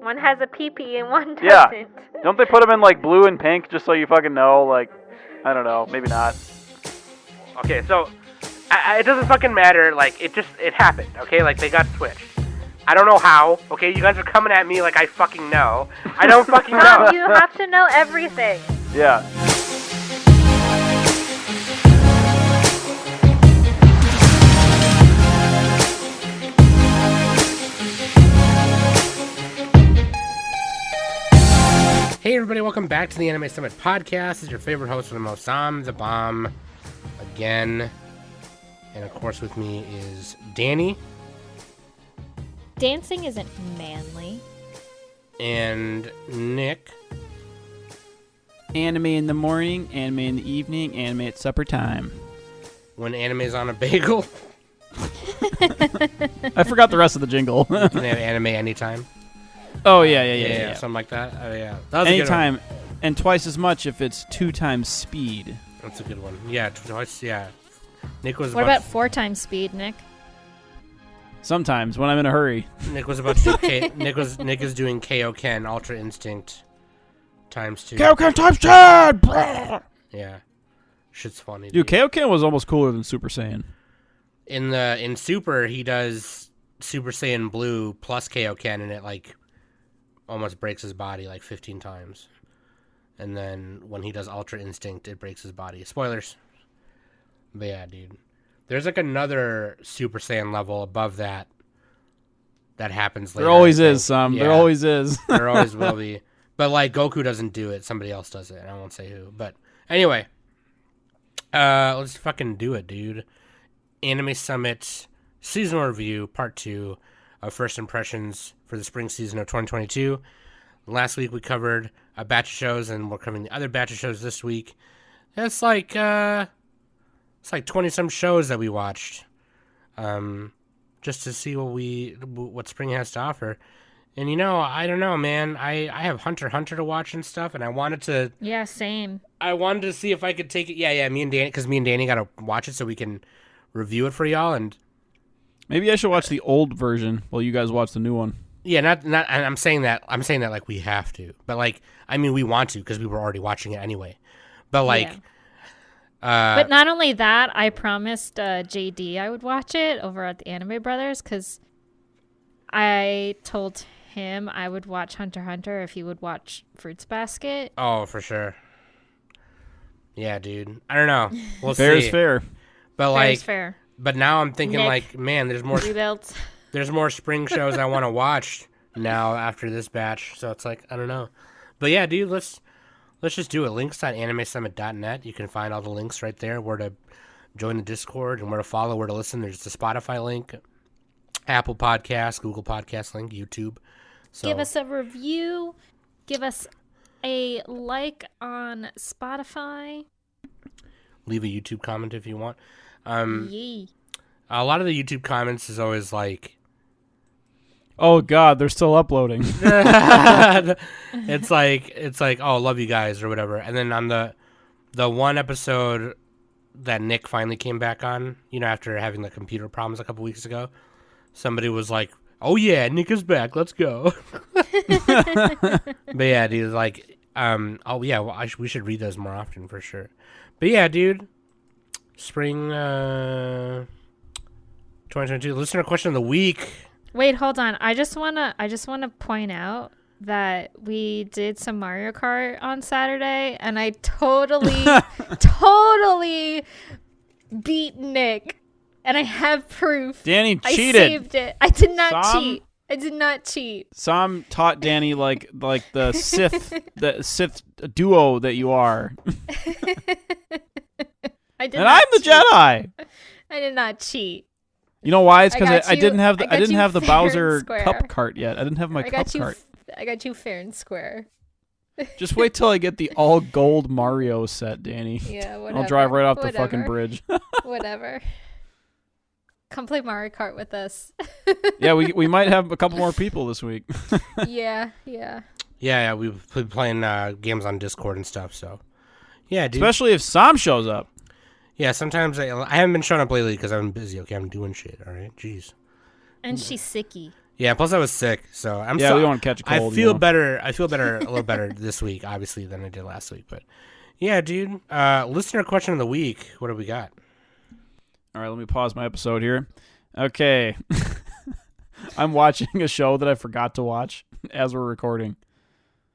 One has a pee-pee and one doesn't. Yeah. Don't they put them in like blue and pink just so you fucking know? Like, I don't know. Maybe not. Okay, so it doesn't fucking matter. Like, it happened. Okay, like they got switched. I don't know how. Okay, you guys are coming at me like I fucking know. I don't fucking know. Tom, you have to know everything. Yeah. Hey everybody, welcome back to the Anime Summit Podcast. This is your favorite host for the most, Sam the Bomb, again. And of course with me is Danny. Dancing isn't manly. And Nick. Anime in the morning, anime in the evening, anime at supper time. When anime's on a bagel. I forgot the rest of the jingle. You can have anime anytime. Oh, yeah. Something like that. Oh, yeah. That was a good Anytime, one. and twice as much if it's 2 times speed. That's a good one. Yeah, twice, yeah. Nick was What about 4 times speed, Nick? Sometimes, when I'm in a hurry. Nick was about to do Nick is doing Kaioken Ultra Instinct times 2. Kaioken times 10! Yeah. Shit's funny. Dude, Kaioken was almost cooler than Super Saiyan. In Super, he does Super Saiyan Blue plus Kaioken, and it, like, almost breaks his body, like, 15 times. And then when he does Ultra Instinct, it breaks his body. Spoilers. But yeah, dude. There's, like, another Super Saiyan level above that happens later. There always is, Sam. Yeah. There always is. There always will be. But, like, Goku doesn't do it. Somebody else does it. I won't say who. But anyway. Let's fucking do it, dude. Anime Summit Seasonal Review, Part 2 of First Impressions for the spring season of 2022. Last week we covered a batch of shows, and we're covering the other batch of shows this week. It's like 20-some shows that we watched, just to see what spring has to offer. And, you know, I don't know, man. I have Hunter x Hunter to watch and stuff, and I wanted to... Yeah, same. I wanted to see if I could take it... Yeah, me and Danny, because me and Danny got to watch it so we can review it for y'all, and... Maybe I should watch the old version while you guys watch the new one. Yeah, not. And I'm saying that like we have to, but like I mean we want to because we were already watching it anyway. But like, but not only that, I promised JD I would watch it over at the Anime Brothers because I told him I would watch Hunter x Hunter if he would watch Fruits Basket. Oh, for sure. Yeah, dude. I don't know. We'll Fair see. is fair. But Fair like, is fair. But now I'm thinking Nick, like, man, there's more. Rebuilt. There's more spring shows I want to watch now after this batch. So it's like, I don't know. But yeah, dude, let's just do it. Links.animesummit.net. You can find all the links right there. Where to join the Discord and where to follow, where to listen. There's the Spotify link, Apple Podcasts, Google Podcasts link, YouTube. So, give us a review. Give us a like on Spotify. leave a YouTube comment if you want. Yee. A lot of the YouTube comments is always like, Oh, God, they're still uploading. it's like, oh, love you guys or whatever. And then on the one episode that Nick finally came back on, you know, after having the computer problems a couple weeks ago, somebody was like, oh yeah, Nick is back, let's go. But yeah, dude, like, oh yeah, well, we should read those more often for sure. But yeah, dude, spring 2022 listener question of the week. Wait, hold on. I just wanna point out that we did some Mario Kart on Saturday, and I totally beat Nick, and I have proof. Danny cheated. I saved it. I did not Sam? cheat. I did not cheat. Sam taught Danny like the Sith duo that you are. I did And not I'm the cheat. Jedi. I did not cheat. You know why? It's I because got I you- didn't have I got you the fair and Bowser square. cup cart yet. I didn't have my I got cup you. cart. I got you fair and square. Just wait till I get the all gold Mario set, Danny. Yeah, whatever. I'll drive right off the fucking Whatever. bridge. Whatever. Come play Mario Kart with us. Yeah, we might have a couple more people this week. Yeah. Yeah, we've been playing games on Discord and stuff, so. Yeah, dude. Especially if Sam shows up. Yeah, sometimes I haven't been showing up lately because I've been busy. Okay, I'm doing shit, all right? Jeez. And she's sicky. Yeah, plus I was sick, so I'm Yeah, so, we don't want to catch a cold. I feel better. I feel better, a little better this week, obviously, than I did last week. But yeah, dude. Listener question of the week. What do we got? All right, let me pause my episode here. Okay. I'm watching a show that I forgot to watch as we're recording,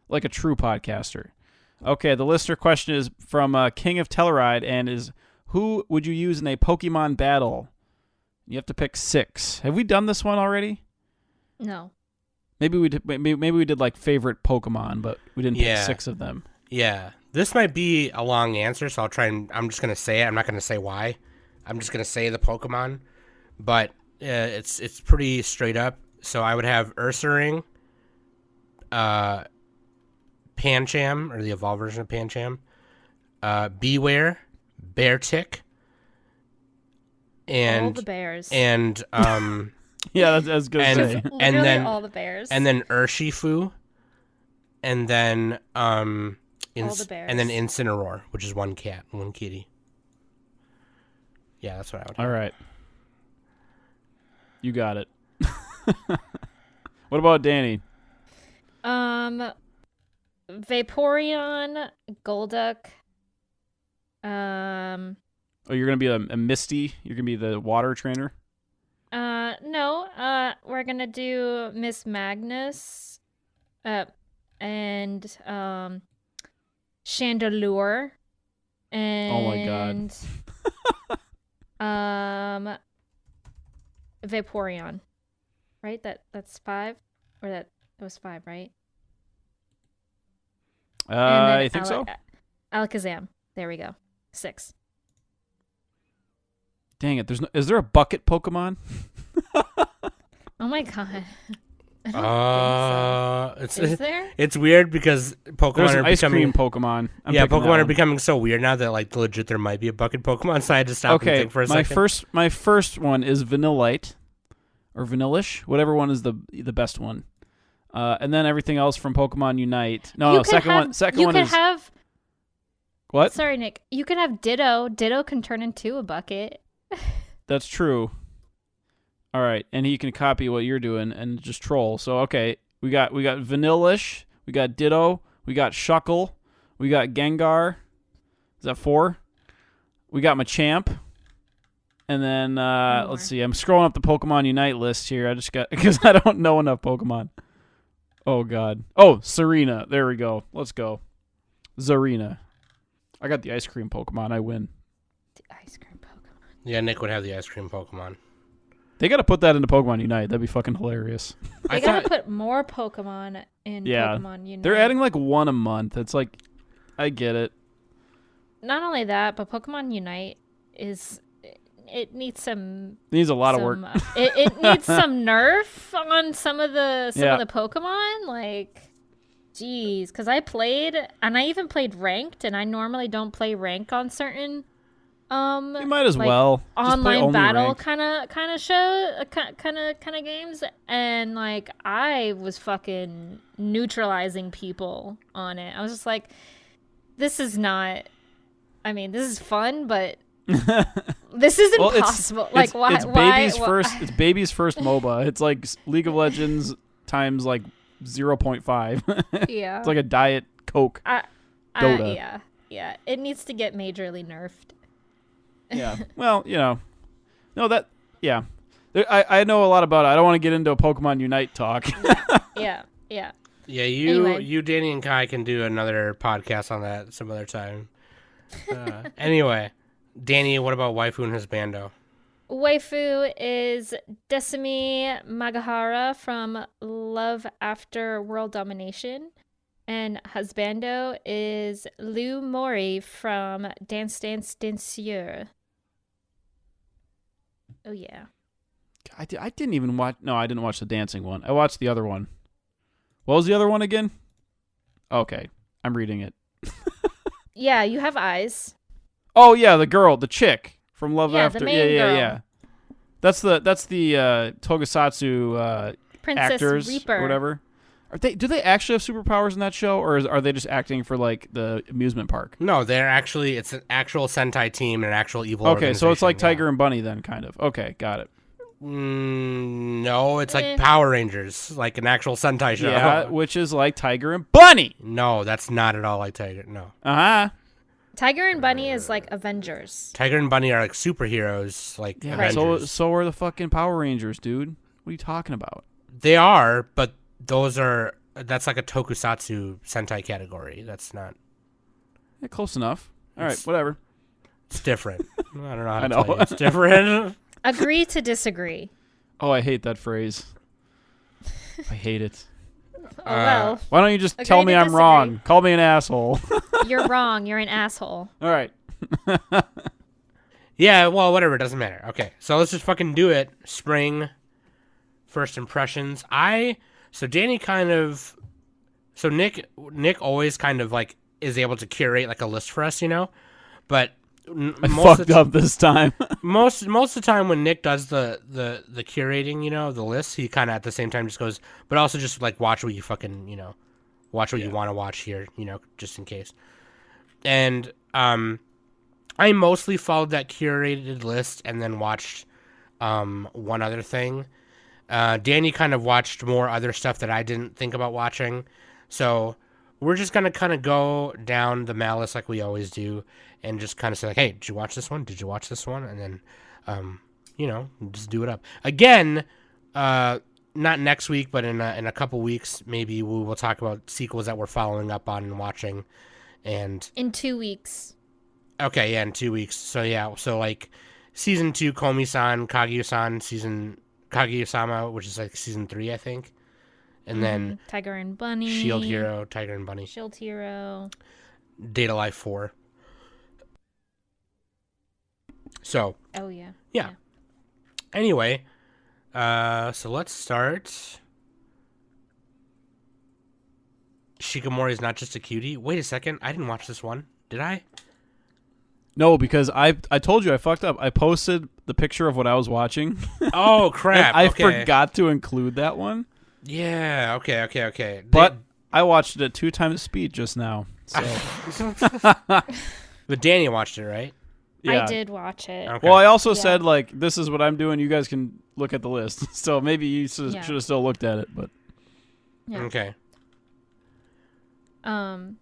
like a true podcaster. Okay, the listener question is from King of Telluride and is, who would you use in a Pokemon battle? You have to pick 6. Have we done this one already? No. Maybe we did. Maybe we did like favorite Pokemon, but we didn't pick 6 of them. Yeah, this might be a long answer, so I'll try and I'm just gonna say it. I'm not gonna say why. I'm just gonna say the Pokemon, but it's pretty straight up. So I would have Ursaring, Pancham, or the evolved version of Pancham, Beware, Beartic, and all the bears. And yeah, that's good. And then all the bears. And then Urshifu, and then all the bears. And then Incineroar, which is one cat, one kitty. Yeah, that's what I would have. All right. You got it. What about Danny? Vaporeon, Golduck. Oh, you're gonna be a Misty. You're gonna be the water trainer. No. We're gonna do Miss Magnus, and Chandelure, and oh my god. Vaporeon, right? That's 5, or that was 5, right? I think so. Alakazam. There we go. 6. Dang it! Is there a bucket Pokemon? Oh my god. I don't think so. Is there? It's weird because Pokemon There's are an ice becoming cream Pokemon. Pokemon are becoming so weird now that like legit there might be a bucket Pokemon. So I had to stop and think for a second. My first one is Vanillite, or Vanillish, whatever one is the best one. And then everything else from Pokemon Unite. Second one is what? Sorry, Nick. You could have Ditto. Ditto can turn into a bucket. That's true. All right, and he can copy what you're doing and just troll. So okay, we got Vanillish, we got Ditto, we got Shuckle, we got Gengar. Is that 4? We got Machamp, and then let's see. I'm scrolling up the Pokemon Unite list here. I just got because I don't know enough Pokemon. Oh god. Oh, Serena. There we go. Let's go. Zarina. I got the ice cream Pokemon. I win. The ice cream Pokemon. Yeah, Nick would have the ice cream Pokemon. They got to put that into Pokemon Unite. That'd be fucking hilarious. They got to put more Pokemon in Pokemon Unite. They're adding like 1 a month. It's like, I get it. Not only that, but Pokemon Unite it needs some. It needs a lot of work. It needs some nerf on some of the Pokemon. Like, geez, because I played, and I even played ranked, and I normally don't play rank on certain. You might as well online battle kind of show kind of games, and like I was fucking neutralizing people on it. I was just like, this is not. I mean, this is fun, but this isn't possible. Why? It's baby's first MOBA. It's like League of Legends times like 0.5. Yeah, it's like a Diet Coke. Dota. Yeah. It needs to get majorly nerfed. Yeah. Well, no, that, yeah. I know a lot about it. I don't want to get into a Pokemon Unite talk. Yeah. Yeah, you, Danny, and Kai can do another podcast on that some other time. Anyway, Danny, what about Waifu and Husbando? Waifu is Desumi Magahara from Love After World Domination. And Husbando is Lou Mori from Dance Danseur. Oh, yeah. I didn't even watch. No, I didn't watch the dancing one. I watched the other one. What was the other one again? Okay, I'm reading it. Yeah, you have eyes. Oh yeah, the chick from Love After. The main girl. Yeah. That's the Tokusatsu Princess actors Reaper. Or whatever. Do they actually have superpowers in that show, or are they just acting for like the amusement park? No, it's an actual Sentai team and an actual evil Okay, so it's like organization, Tiger and Bunny then, kind of. Okay, got it. No, it's like Power Rangers, like an actual Sentai show. Yeah, which is like Tiger and Bunny. No, that's not at all like Tiger. No. Uh-huh. Tiger and Bunny is like Avengers. Tiger and Bunny are like superheroes, like Yeah, Avengers. so are the fucking Power Rangers, dude. What are you talking about? They are, but that's like a tokusatsu Sentai category. That's not. Yeah, close enough. All right, whatever. It's different. I don't know how to I know. tell you. It's different. Agree to disagree. Oh, I hate that phrase. I hate it. Oh, well, Why don't you just agree tell me to I'm disagree. wrong? Call me an asshole. You're wrong. You're an asshole. All right. Yeah, well, whatever. It doesn't matter. Okay, so let's just fucking do it. Spring. First impressions. So Danny kind of. So Nick always kind of like is able to curate like a list for us, you know, but. I fucked up this time. most of the time when Nick does the curating, you know, the list, he kind of at the same time just goes, but also just like watch what you fucking, you know, watch what you want to watch here, you know, just in case. And I mostly followed that curated list and then watched one other thing. Danny kind of watched more other stuff that I didn't think about watching. So we're just going to kind of go down the malice like we always do and just kind of say like, hey, did you watch this one? Did you watch this one? And then, you know, just do it up. Again, not next week, but in a couple weeks, maybe we will talk about sequels that we're following up on and watching. And In 2 weeks. okay, yeah, in 2 weeks. So yeah, so like season 2, Komi-san, Kaguya-san, Kaguya-sama, which is like season 3, I think. And then Tiger and Bunny. Shield Hero, Tiger and Bunny. Shield Hero. Data Life 4. So. Oh, yeah. Yeah. Anyway, so let's start. Shikimori's Not Just a Cutie. Wait a second. I didn't watch this one. Did I? No, because I told you I fucked up. I posted the picture of what I was watching. Oh, crap. I okay. forgot to include that one. Yeah, okay. But I watched it at 2 times speed just now. So. But Danny watched it, right? Yeah. I did watch it. Okay. Well, I also said, like, this is what I'm doing. You guys can look at the list. So maybe you should have still looked at it. But Yeah. Okay. All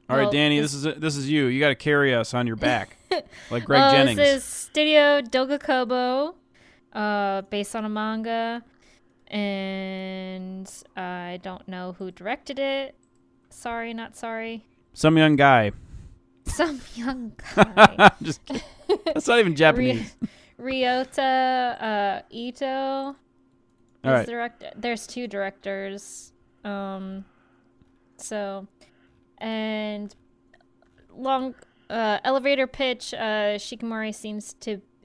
right, Danny, this is you. You got to carry us on your back, like Greg Jennings. This is Studio Dogakobo, based on a manga, and I don't know who directed it. Sorry, not sorry. Some young guy. Some young guy. Just kidding. That's not even Japanese. Ryota Ito. All right. Director. There's 2 directors. So, and long elevator pitch. Shikimori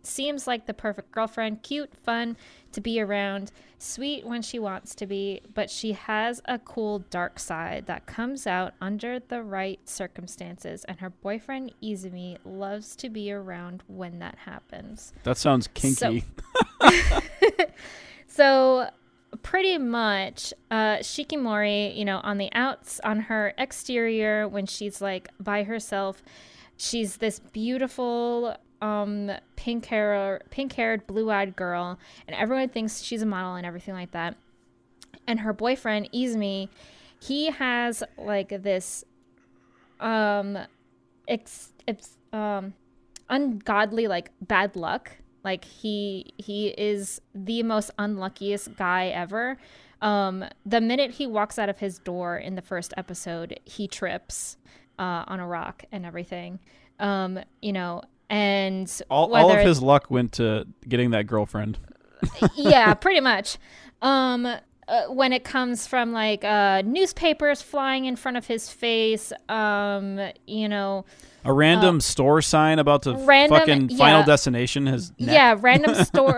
seems like the perfect girlfriend. Cute, fun to be around, sweet when she wants to be, but she has a cool dark side that comes out under the right circumstances, and her boyfriend Izumi loves to be around when that happens. That sounds kinky. So pretty much, Shikimori, you know, on her exterior, when she's like by herself, she's this beautiful pink-haired, blue-eyed girl, and everyone thinks she's a model and everything like that. And her boyfriend Izumi, he has like this ungodly like bad luck. Like he is the most unluckiest guy ever. The minute he walks out of his door in the first episode, he trips on a rock and everything. You know, and all of his luck went to getting that girlfriend. Yeah, pretty much. When it comes from like newspapers flying in front of his face, you know, a random store sign about to fucking Final Destination his neck. Yeah, random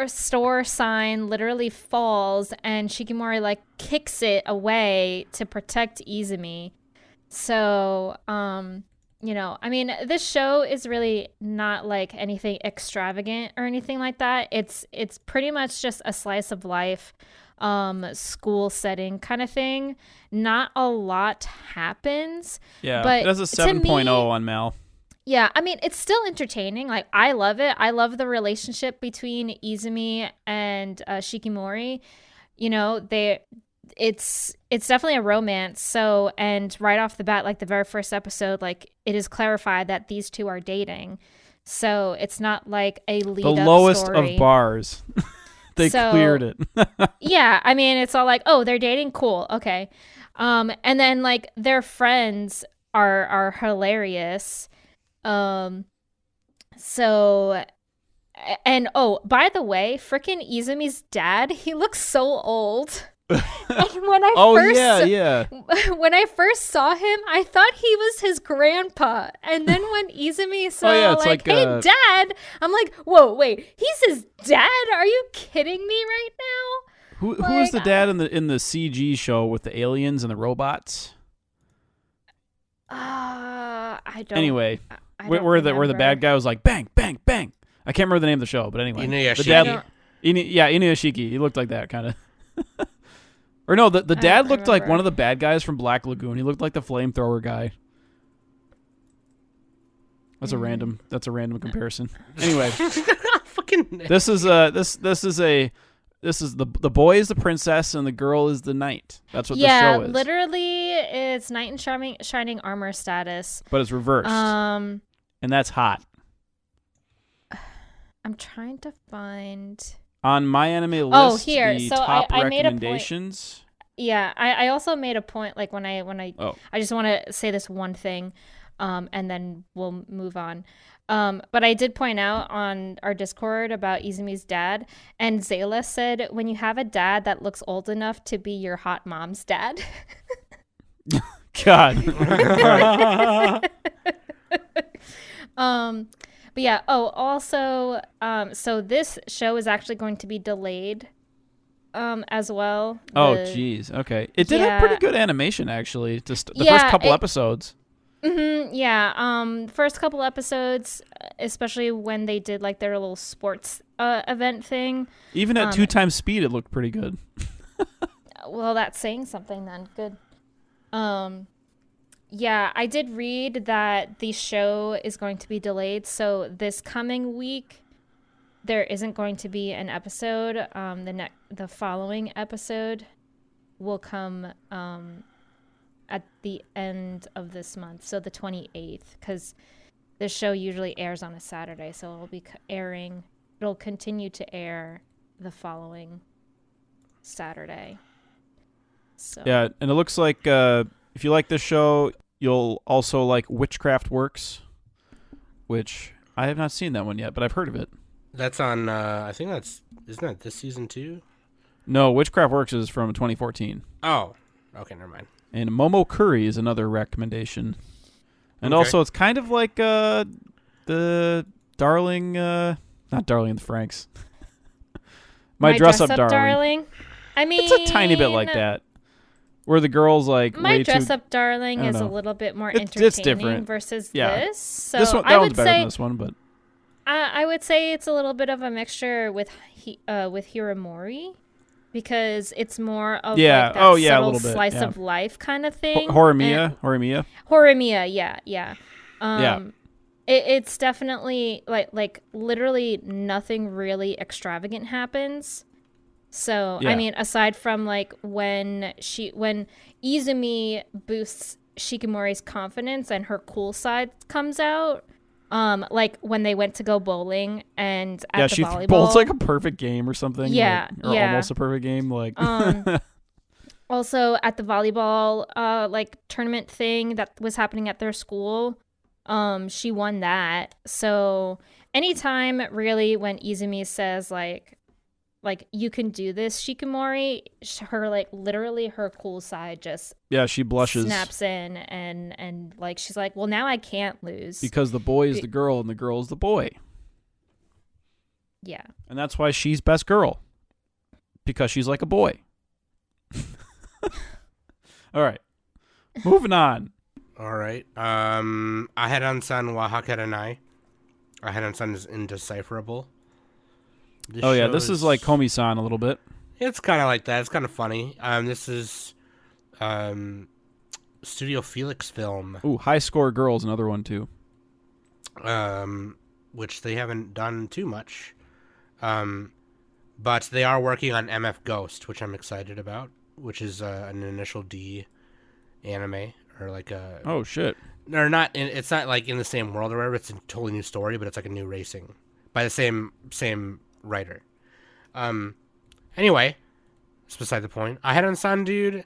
store sign literally falls, and Shikimori like kicks it away to protect Izumi. So, you know, I mean, this show is really not like anything extravagant or anything like that. It's pretty much just a slice of life, school setting kind of thing. Not a lot happens. Yeah, but it has a 7.0 on Mal. Yeah, I mean, it's still entertaining. Like, I love it. I love the relationship between Izumi and Shikimori. You know, it's definitely a romance. So, and right off the bat, like the very first episode, like it is clarified that these two are dating. So it's not like a lead up The lowest story. of bars. They cleared it. Yeah, I mean, it's all like, oh, they're dating, cool, okay. And then like their friends are hilarious. So, and oh, by the way, freaking Izumi's dad, he looks so old. And when I first saw him, I thought he was his grandpa. And then when Izumi saw hey dad, I'm like, whoa, wait, he's his dad? Are you kidding me right now? Who is the dad in the CG show with the aliens and the robots? I don't. Anyway, I where don't the bad guy was like bang bang bang. I can't remember the name of the show, but anyway, Inuyashiki. The dad, Inuyashiki. He looked like that kind of. Or no, the dad looked like one of the bad guys from Black Lagoon. He looked like the flamethrower guy. That's a random comparison. Anyway, this is the boy is the princess and the girl is the knight. That's what the show is. Yeah, literally, it's knight in shining armor status. But it's reversed. And that's hot. I'm trying to find. On my anime list, here. the So top I made recommendations. Yeah, I also made a point, like when I I just want to say this one thing, and then we'll move on. But I did point out on our Discord about Izumi's dad, and Zayla said, when you have a dad that looks old enough to be your hot mom's dad. God. But yeah, also, so this show is actually going to be delayed as well. Geez. Okay. It did have pretty good animation, actually. Just the first couple episodes. First couple episodes, especially when they did like their little sports event thing. Even at 2x speed, it looked pretty good. Well, that's saying something then. Good. Yeah, I did read that the show is going to be delayed. So this coming week, there isn't going to be an episode. The following episode will come at the end of this month, so the 28th, because the show usually airs on a Saturday, so it'll be airing. It'll continue to air the following Saturday. So yeah, and it looks like if you like this show, you'll also like Witchcraft Works, which I have not seen that one yet, but I've heard of it. That's on. I think isn't that this season too? No, Witchcraft Works is from 2014. Oh, okay, never mind. And Momo Curry is another recommendation. And also, it's kind of like the Darling, not Darling in the Franxx. My Dress Up Darling. I mean, it's a tiny bit like that, where the girl's like, My Dress Up Darling is a little bit more entertaining it's different. Versus yeah. this. So this one, that one's better than this one, but I would say it's a little bit of a mixture with Hiramori. Because it's more of like that subtle slice of life kind of thing. Horimiya, yeah. It's definitely like literally nothing really extravagant happens. So I mean, aside from like when Izumi boosts Shikimori's confidence and her cool side comes out. Like when they went to go bowling and at the volleyball. Bowls like a perfect game or something. Yeah, or almost a perfect game. Like also at the volleyball like tournament thing that was happening at their school, she won that. So anytime really when Izumi says like you can do this, Shikimori, her like literally her cool side just she blushes, snaps in, and like she's like, well, now I can't lose because the boy is the girl and the girl is the boy. Yeah, and that's why she's best girl, because she's like a boy. All right, moving on. All right, Aharen-san wa hakerenai. Aharen-san is indecipherable. This is like Komi-san a little bit. It's kind of like that. It's kind of funny. This is Studio Felix film. Ooh, High Score Girls, another one too. which they haven't done too much. But they are working on MF Ghost, which I'm excited about, which is an Initial D anime or like a Oh shit. or not. It's not like in the same world or whatever. It's a totally new story, but it's like a new racing by the same writer. Anyway, that's beside the point. Aharen-san, dude,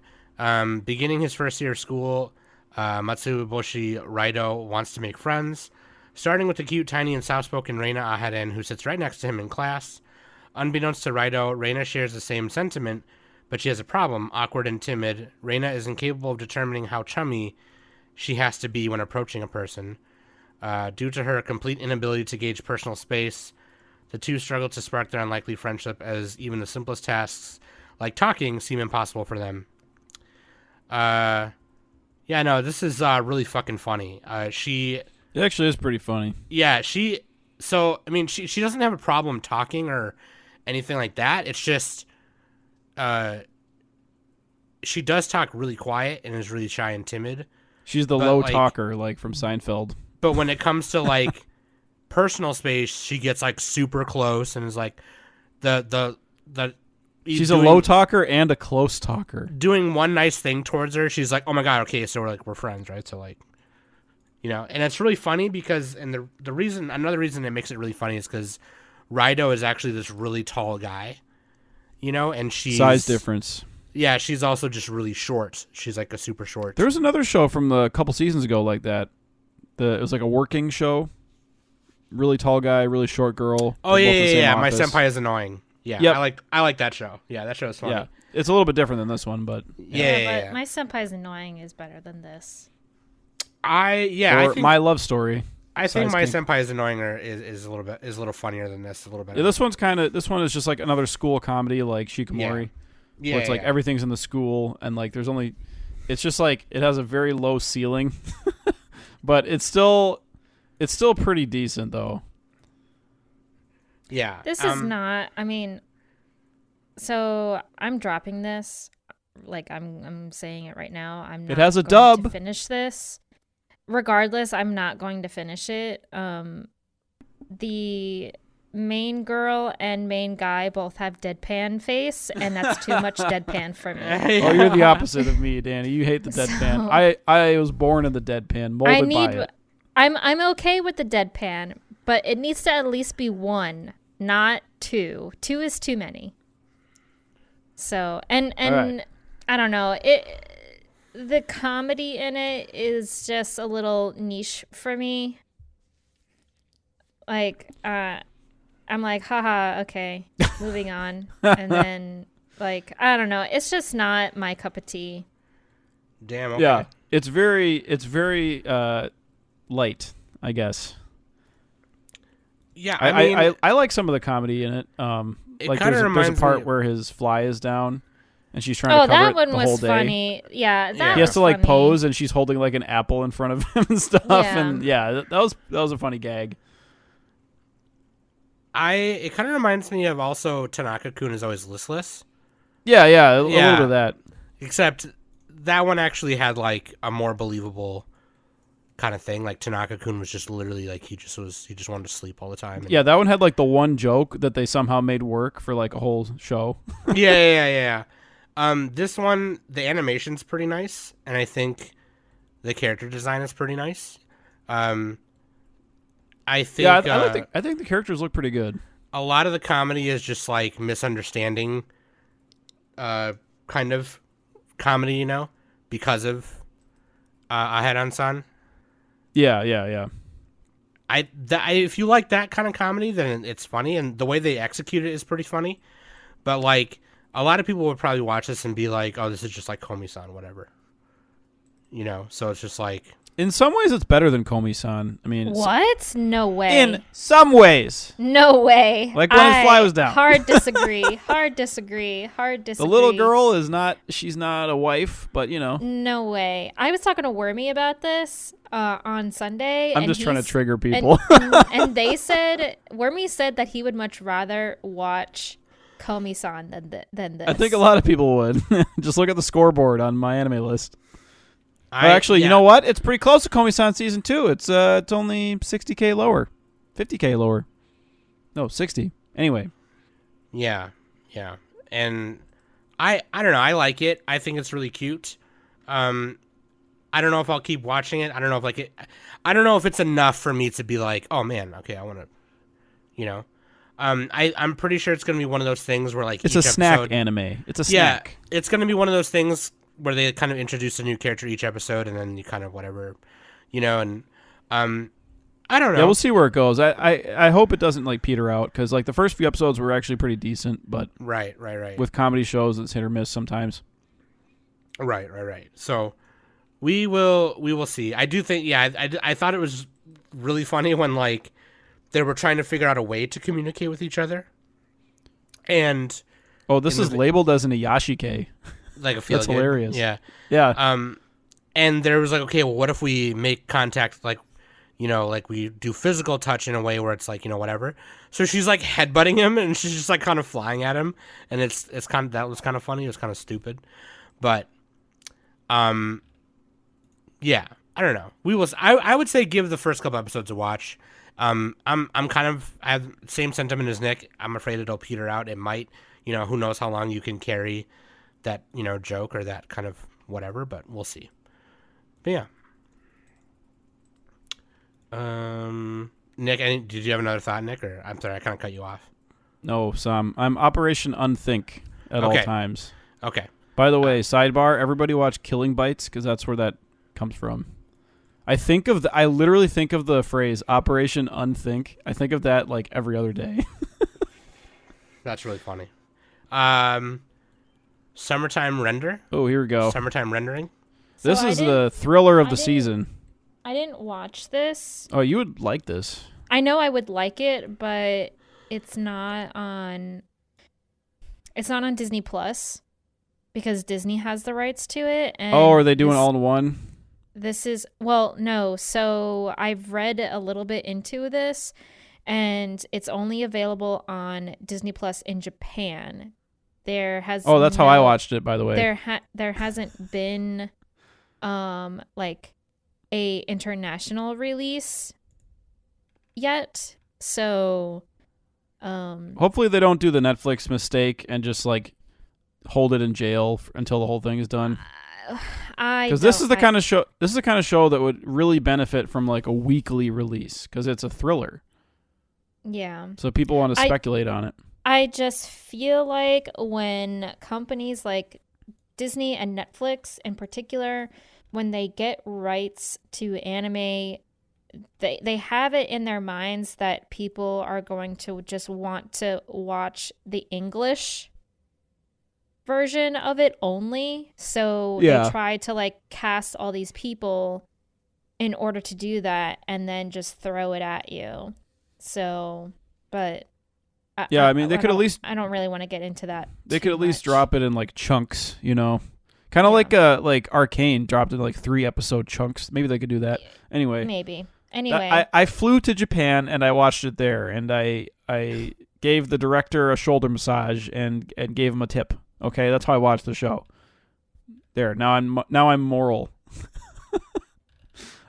beginning his first year of school, Matsuboshi Raido wants to make friends, starting with the cute, tiny, and soft-spoken Reina Aharen, who sits right next to him in class. Unbeknownst to Raido, Reina shares the same sentiment, but she has a problem. Awkward and timid, Reina is incapable of determining how chummy she has to be when approaching a person. Due to her complete inability to gauge personal space, the two struggle to spark their unlikely friendship, as even the simplest tasks, like talking, seem impossible for them. Yeah, no, this is really fucking funny. It actually is pretty funny. Yeah, she doesn't have a problem talking or anything like that. It's just she does talk really quiet and is really shy and timid. She's the low talker, like from Seinfeld. But when it comes to like personal space, she gets like super close and is like she's a low talker and a close talker. Doing one nice thing towards her, she's like, "Oh my god, okay, so we're friends, right?" So like, you know, and it's really funny because, and another reason it makes it really funny is because Raido is actually this really tall guy, you know, and she's size difference. Yeah, she's also just really short. She's like a super short. There was another show from a couple seasons ago like that. It was like a working show. Really tall guy, really short girl. Oh yeah. My Senpai is Annoying. Yeah, yep. I like that show. Yeah, that show is funny. Yeah, it's a little bit different than this one, but yeah. My Senpai's Annoying is better than this. I think My Love Story. I think My Senpai is Annoying is a little funnier than this. A little better. Yeah, this one is just like another school comedy like Shikimori. Yeah, where it's like everything's in the school and like it's just like it has a very low ceiling, but it's still pretty decent though. Yeah. This is not. I mean, so I'm dropping this. Like I'm saying it right now. I'm not. It has a going dub. to finish this. Regardless, I'm not going to finish it. The main girl and main guy both have deadpan face, and that's too much deadpan for me. Oh, you're the opposite of me, Danny. You hate the deadpan. I was born in the deadpan, molded by it. I'm okay with the deadpan, but it needs to at least be one, not two. Two is too many. So and right. I don't know, the comedy in it is just a little niche for me. Like I'm like, haha, okay, moving on. And then, like, I don't know. It's just not my cup of tea. Damn, okay. Yeah, it's very light, I guess. Yeah, I like some of the comedy in it. Like there's a part where his fly is down, and she's trying to cover it the whole day. Oh, that one was funny. Yeah, that he has to like funny. pose, and she's holding like an apple in front of him and stuff. Yeah. And yeah, that was a funny gag. It kind of reminds me of also Tanaka-kun is always listless. Yeah, a little bit of that. Except that one actually had like a more believable kind of thing. Like Tanaka-kun was just literally like he just wanted to sleep all the time. Yeah, that one had like the one joke that they somehow made work for like a whole show. Yeah. This one, the animation's pretty nice, and I think the character design is pretty nice. I think I think the characters look pretty good. A lot of the comedy is just like misunderstanding kind of comedy, you know, because of Aharen-san. Yeah. If you like that kind of comedy, then it's funny, and the way they execute it is pretty funny. But like a lot of people would probably watch this and be like, "Oh, this is just like Komi-san, whatever." You know, so it's just like. In some ways, it's better than Komi-san. I mean, what? No way. In some ways. No way. Like when his fly was down. Hard disagree. The little girl she's not a wife, but you know. No way. I was talking to Wormy about this on Sunday. I'm just trying to trigger people. And Wormy said that he would much rather watch Komi-san than this. I think a lot of people would. Just look at the scoreboard on my anime list. Actually, you know what? It's pretty close to Komi-san season 2. It's only 60K lower, 50K lower. No, 60. Anyway. Yeah, and I don't know. I like it. I think it's really cute. I don't know if I'll keep watching it. I don't know if I don't know if it's enough for me to be like, oh man, okay, I want to, you know. I'm pretty sure it's gonna be one of those things where like it's each a snack episode, anime. It's a snack. Yeah, it's gonna be one of those things where they kind of introduce a new character each episode, and then you kind of whatever, you know. And I don't know. Yeah, we'll see where it goes. I hope it doesn't like peter out, because like the first few episodes were actually pretty decent, but right. With comedy shows, it's hit or miss sometimes. Right. So we will see. I do think, I thought it was really funny when like they were trying to figure out a way to communicate with each other. And this is labeled as an Iyashike. Like a feel That's good. hilarious. Yeah. And there was like, okay, well, what if we make contact like, you know, like we do physical touch in a way where it's like, you know, whatever. So she's like headbutting him, and she's just like kind of flying at him, and it's kind of, that was kind of funny. It was kind of stupid, but yeah, I don't know. I would say give the first couple episodes a watch. I have the same sentiment as Nick. I'm afraid it'll peter out. It might, you know, who knows how long you can carry that, you know, joke or that kind of whatever, but we'll see. But yeah. Nick, did you have another thought, Nick? Or I'm sorry, I kind of cut you off. No, Sam. I'm Operation Unthink at all times. Okay. By the way, sidebar, everybody watch Killing Bites, because that's where that comes from. I literally think of the phrase Operation Unthink. I think of that like every other day. That's really funny. Summertime Render. Oh, here we go. Summertime Rendering. This is the thriller of the season. I didn't watch this. Oh, you would like this. I know I would like it, but it's not on Disney Plus, because Disney has the rights to it. And are they doing all in one? No. So I've read a little bit into this, and it's only available on Disney Plus in Japan. That's how I watched it, by the way. There hasn't been like a international release yet. So hopefully they don't do the Netflix mistake and just like hold it in jail until the whole thing is done. Because this is the kind of show that would really benefit from like a weekly release, because it's a thriller. Yeah. So people want to speculate on it. I just feel like when companies like Disney and Netflix in particular, when they get rights to anime, they have it in their minds that people are going to just want to watch the English version of it only. So they try to like cast all these people in order to do that, and then just throw it at you. So, but they could at least. I don't really want to get into that. They could at least drop it in like chunks, you know, kind of like Arcane dropped in like 3-episode chunks. Maybe they could do that. Anyway, I flew to Japan and I watched it there, and I gave the director a shoulder massage and gave him a tip. Okay, that's how I watched the show. There, now I'm moral.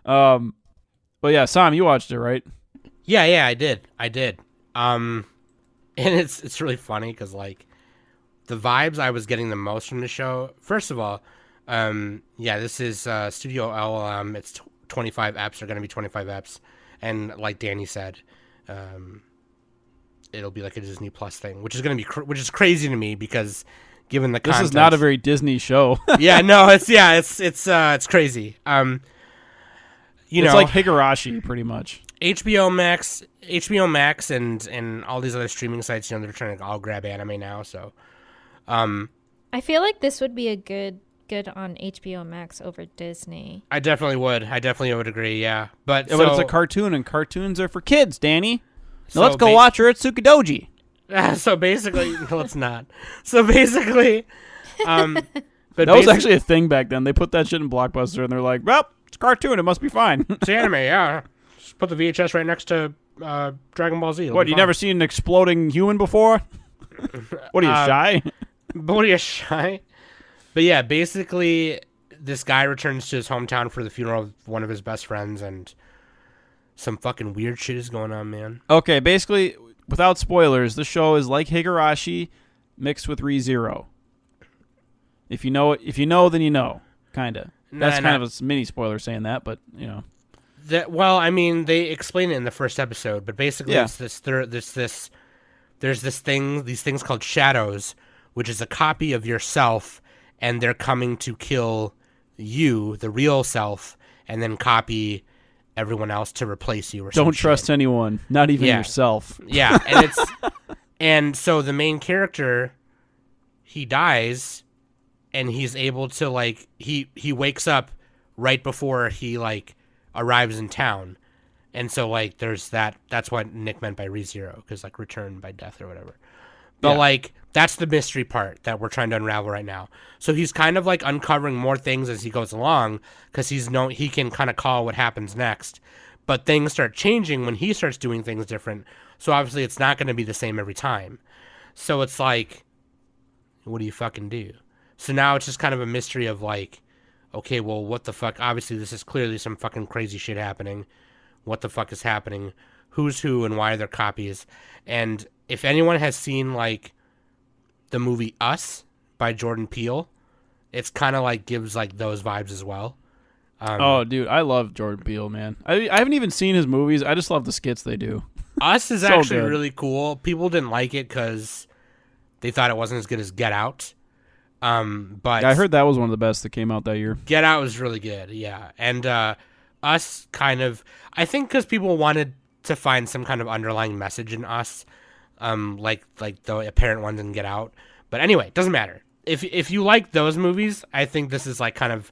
But yeah, Sam, you watched it, right? Yeah, I did. And it's really funny because like the vibes I was getting the most from the show. First of all, this is Studio L. It's 25 eps. Are going to be 25 eps, and like Danny said, it'll be like a Disney Plus thing, which is going to be which is crazy to me because given the context, this is not a very Disney show. Yeah, no, it's crazy. It's like Higurashi, pretty much. HBO Max, and all these other streaming sites, you know, they're trying to all grab anime now. So, I feel like this would be a good on HBO Max over Disney. I definitely would agree. Yeah, but it's a cartoon, and cartoons are for kids, Danny. Now let's go watch her at Tsukudoji. So basically, no, it's not. So basically, but that was actually a thing back then. They put that shit in Blockbuster, and they're like, "Well, it's a cartoon. It must be fine." It's anime, yeah. Just put the VHS right next to Dragon Ball Z. What? You never seen an exploding human before? What are you, shy? But what are you, shy? But yeah, basically, this guy returns to his hometown for the funeral of one of his best friends, and some fucking weird shit is going on, man. Okay, basically, without spoilers, the show is like Higurashi mixed with ReZero. If you know, then you know, kinda. That's kind of a mini spoiler saying that, but you know. Well, I mean, they explain it in the first episode, but basically, it's there's these things called shadows, which is a copy of yourself, and they're coming to kill you, the real self, and then copy everyone else to replace you. Or don't trust anyone, not even yourself. Yeah, and and so the main character, he dies, and he's able to like he wakes up right before he like arrives in town, and so like there's that's what Nick meant by ReZero, because like return by death or whatever. But like that's the mystery part that we're trying to unravel right now. So he's kind of like uncovering more things as he goes along, because he can kind of call what happens next. But things start changing when he starts doing things different. So obviously it's not going to be the same every time. So it's like, what do you fucking do? So now it's just kind of a mystery of like, okay, well, what the fuck? Obviously, this is clearly some fucking crazy shit happening. What the fuck is happening? Who's who and why they're copies? And if anyone has seen, like, the movie Us by Jordan Peele, it's kind of like gives, like, those vibes as well. Oh, dude, I love Jordan Peele, man. I haven't even seen his movies. I just love the skits they do. Us is actually really cool. People didn't like it because they thought it wasn't as good as Get Out. But I heard that was one of the best that came out that year. Get Out was really good, yeah. And Us kind of, I think because people wanted to find some kind of underlying message in Us, like the apparent ones in Get Out. But anyway, it doesn't matter. If you like those movies, I think this is like kind of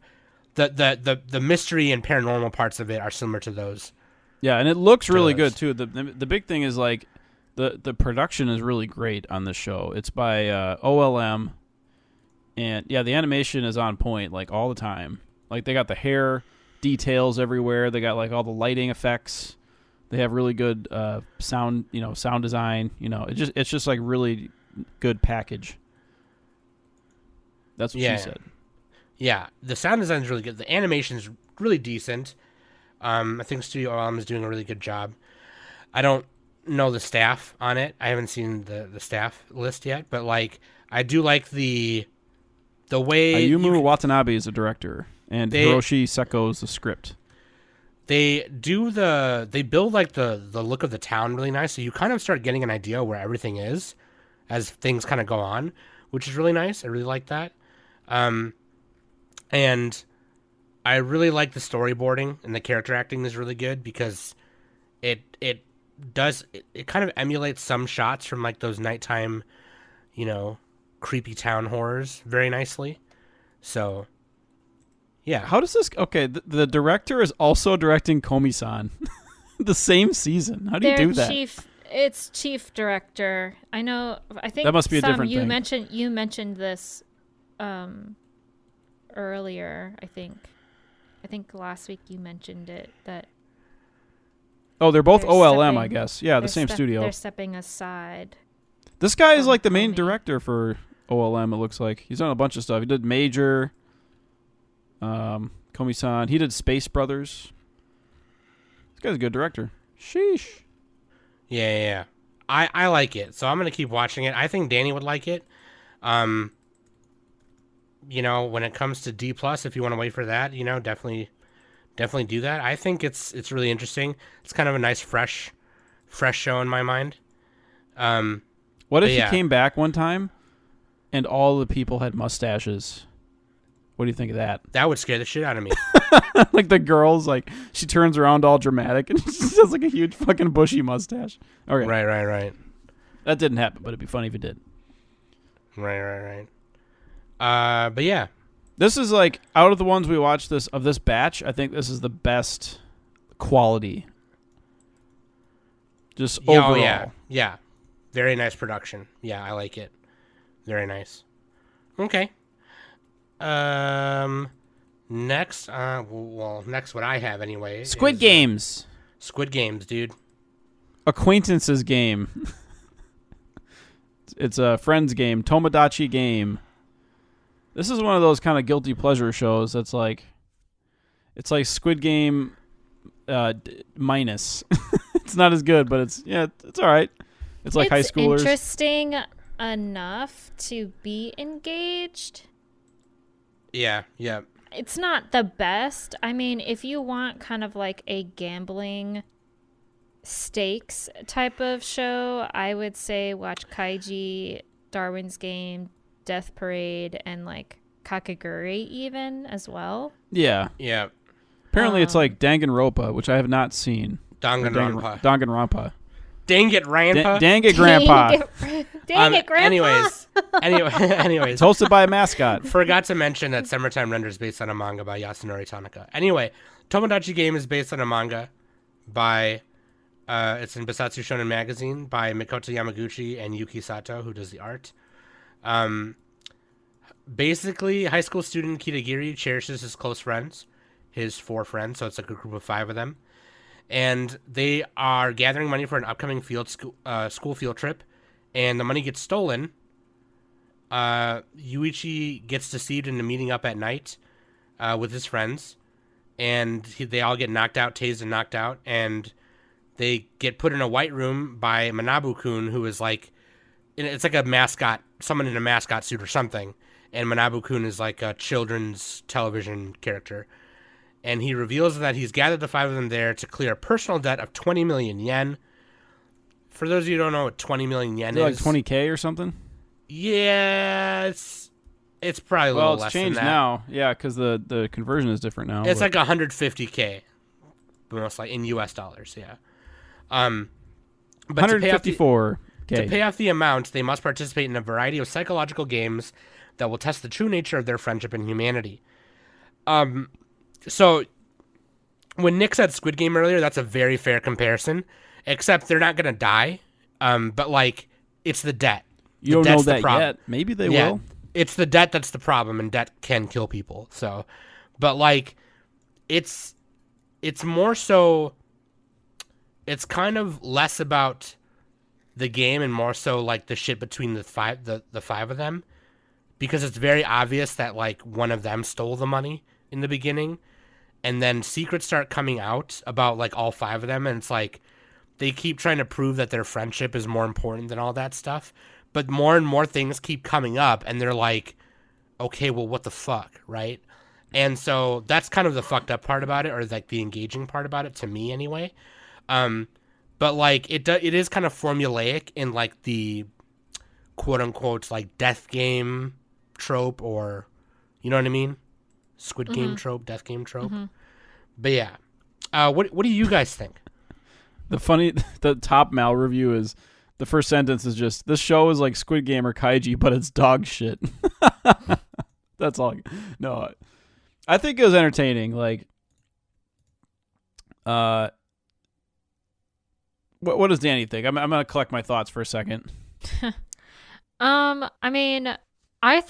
the mystery and paranormal parts of it are similar to those. Yeah, and it looks really good too. The big thing is like the production is really great on this show. It's by OLM. And yeah, the animation is on point, like all the time. Like they got the hair details everywhere. They got like all the lighting effects. They have really good sound design. It's just like really good package. That's what she said. Yeah, the sound design is really good. The animation is really decent. I think Studio OLM is doing a really good job. I don't know the staff on it. I haven't seen the staff list yet, but like I do like the way Ayumu Watanabe is the director, and Hiroshi Seko is the script. They build like the look of the town really nice, so you kind of start getting an idea where everything is as things kind of go on, which is really nice. I really like that. And I really like the storyboarding, and the character acting is really good because it kind of emulates some shots from like those nighttime, creepy town horrors very nicely. So, yeah. How does this... Okay, the director is also directing Komi-san. The same season. How do you do that? It's chief director. I know. I think that must be a different thing. You mentioned this earlier, I think. I think last week you mentioned it. They're both OLM, I guess. Yeah, the same studio. They're stepping aside. This guy is like the main director for OLM, it looks like. He's done a bunch of stuff. He did Major, Komi-san. He did Space Brothers. This guy's a good director. Sheesh. Yeah. I like it, so I'm going to keep watching it. I think Danny would like it. When it comes to D+, if you want to wait for that, definitely do that. I think it's really interesting. It's kind of a nice, fresh show in my mind. What if he came back one time and all the people had mustaches? What do you think of that? That would scare the shit out of me. Like the girl's like, she turns around all dramatic and she has like a huge fucking bushy mustache. Okay. Right. That didn't happen, but it'd be funny if it did. Right. But yeah. This is like, out of the ones we watched of this batch, I think this is the best quality. Just overall. Oh, yeah. Very nice production. Yeah, I like it. Very nice. Okay. Next, next what I have anyway. Squid Games. Squid Games, dude. Acquaintances game. It's a friends game. Tomodachi Game. This is one of those kind of guilty pleasure shows that's like, it's like Squid Game minus. It's not as good, but it's all right. It's like high schoolers. It's interesting enough to be engaged. Yeah. It's not the best. I mean, if you want kind of like a gambling stakes type of show, I would say watch Kaiji, Darwin's Game, Death Parade, and like Kakegurui even as well. Yeah. Apparently it's like Danganronpa, which I have not seen. Danganronpa. Dang it, Grandpa. Dang it, Grandpa. Dang it, Grandpa. Anyways. It's hosted by a mascot. Forgot to mention that Summertime Render is based on a manga by Yasunori Tanaka. Anyway, Tomodachi Game is based on a manga by, it's in Basatsu Shonen Magazine by Mikoto Yamaguchi and Yuki Sato, who does the art. Basically, high school student Kitagiri cherishes his close friends, his 4 friends, so it's like a group of 5 of them. And they are gathering money for an upcoming school field trip, and the money gets stolen. Yuichi gets deceived into meeting up at night with his friends, and they all get knocked out, tased and knocked out, and they get put in a white room by Manabu-kun, who is like, it's like a mascot, someone in a mascot suit or something, and Manabu-kun is like a children's television character. And he reveals that he's gathered the 5 of them there to clear a personal debt of 20 million yen. For those of you who don't know what 20 million yen is. Like $20K or something? Yeah, it's probably a little less than that. Well, it's changed now. Yeah, because the conversion is different now. It's like 150K, most like in US dollars, yeah. But 154K. To pay off the amount, they must participate in a variety of psychological games that will test the true nature of their friendship and humanity. So, when Nick said Squid Game earlier, that's a very fair comparison. Except they're not going to die. But, like, it's the debt. You don't know that yet. Maybe they will. It's the debt that's the problem, and debt can kill people. So, but, like, it's more so... It's kind of less about the game and more so, like, the shit between the 5 of them. Because it's very obvious that, like, one of them stole the money in the beginning. And then secrets start coming out about, like, all 5 of them. And it's like, they keep trying to prove that their friendship is more important than all that stuff. But more and more things keep coming up. And they're like, okay, well, what the fuck, right? And so that's kind of the fucked up part about it. Or, like, the engaging part about it, to me, anyway. But, like, it is kind of formulaic in, like, the quote-unquote, like, death game trope or, you know what I mean? Squid Game trope, death game trope. Mm-hmm. But yeah. What do you guys think? The top Mal review is, the first sentence is just, this show is like Squid Game or Kaiji, but it's dog shit. That's all. No, I think it was entertaining. Like, what does Danny think? I'm going to collect my thoughts for a second. I mean, I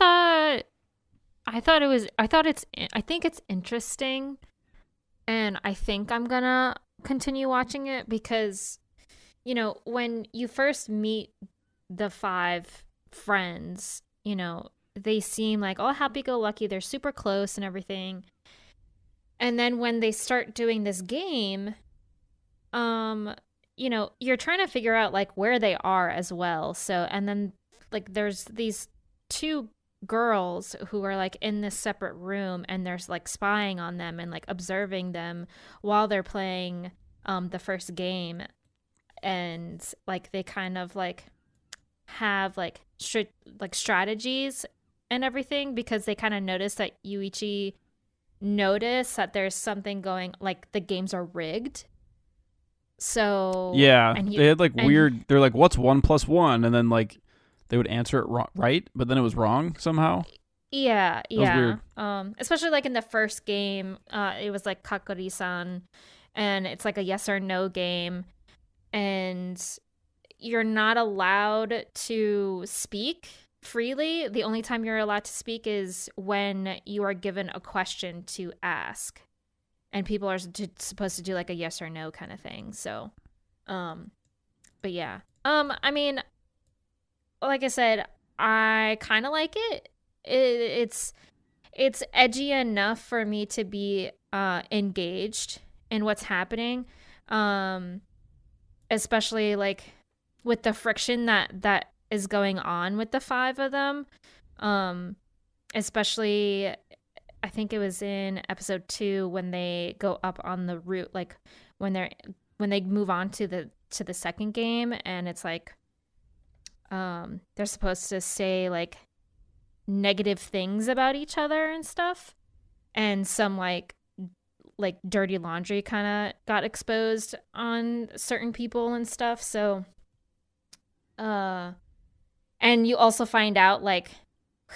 think it's interesting, and I think I'm gonna continue watching it because, you know, when you first meet the 5 friends, you know, they seem like all happy-go-lucky, they're super close and everything. And then when they start doing this game, you know, you're trying to figure out like where they are as well. So, and then like there's these 2 girls who are like in this separate room, and there's like spying on them and like observing them while they're playing the first game. And like they kind of like have like strategies and everything, because they kind of notice that Yuichi noticed that there's something going, like the games are rigged. So yeah, they had like weird, they're like, what's 1 + 1? And then like they would answer it right, but then it was wrong somehow. Yeah. Weird. Especially like in the first game, it was like Kakori-san, and it's like a yes or no game, and you're not allowed to speak freely. The only time you're allowed to speak is when you are given a question to ask, and people are supposed to do like a yes or no kind of thing. So, but yeah, I mean, like I said, I kind of like it. it's edgy enough for me to be engaged in what's happening, especially like with the friction that is going on with the 5 of them, especially I think it was in episode 2 when they go up on the route, like when they move on to the second game, and it's like they're supposed to say like negative things about each other and stuff, and some like dirty laundry kind of got exposed on certain people and stuff. So and you also find out like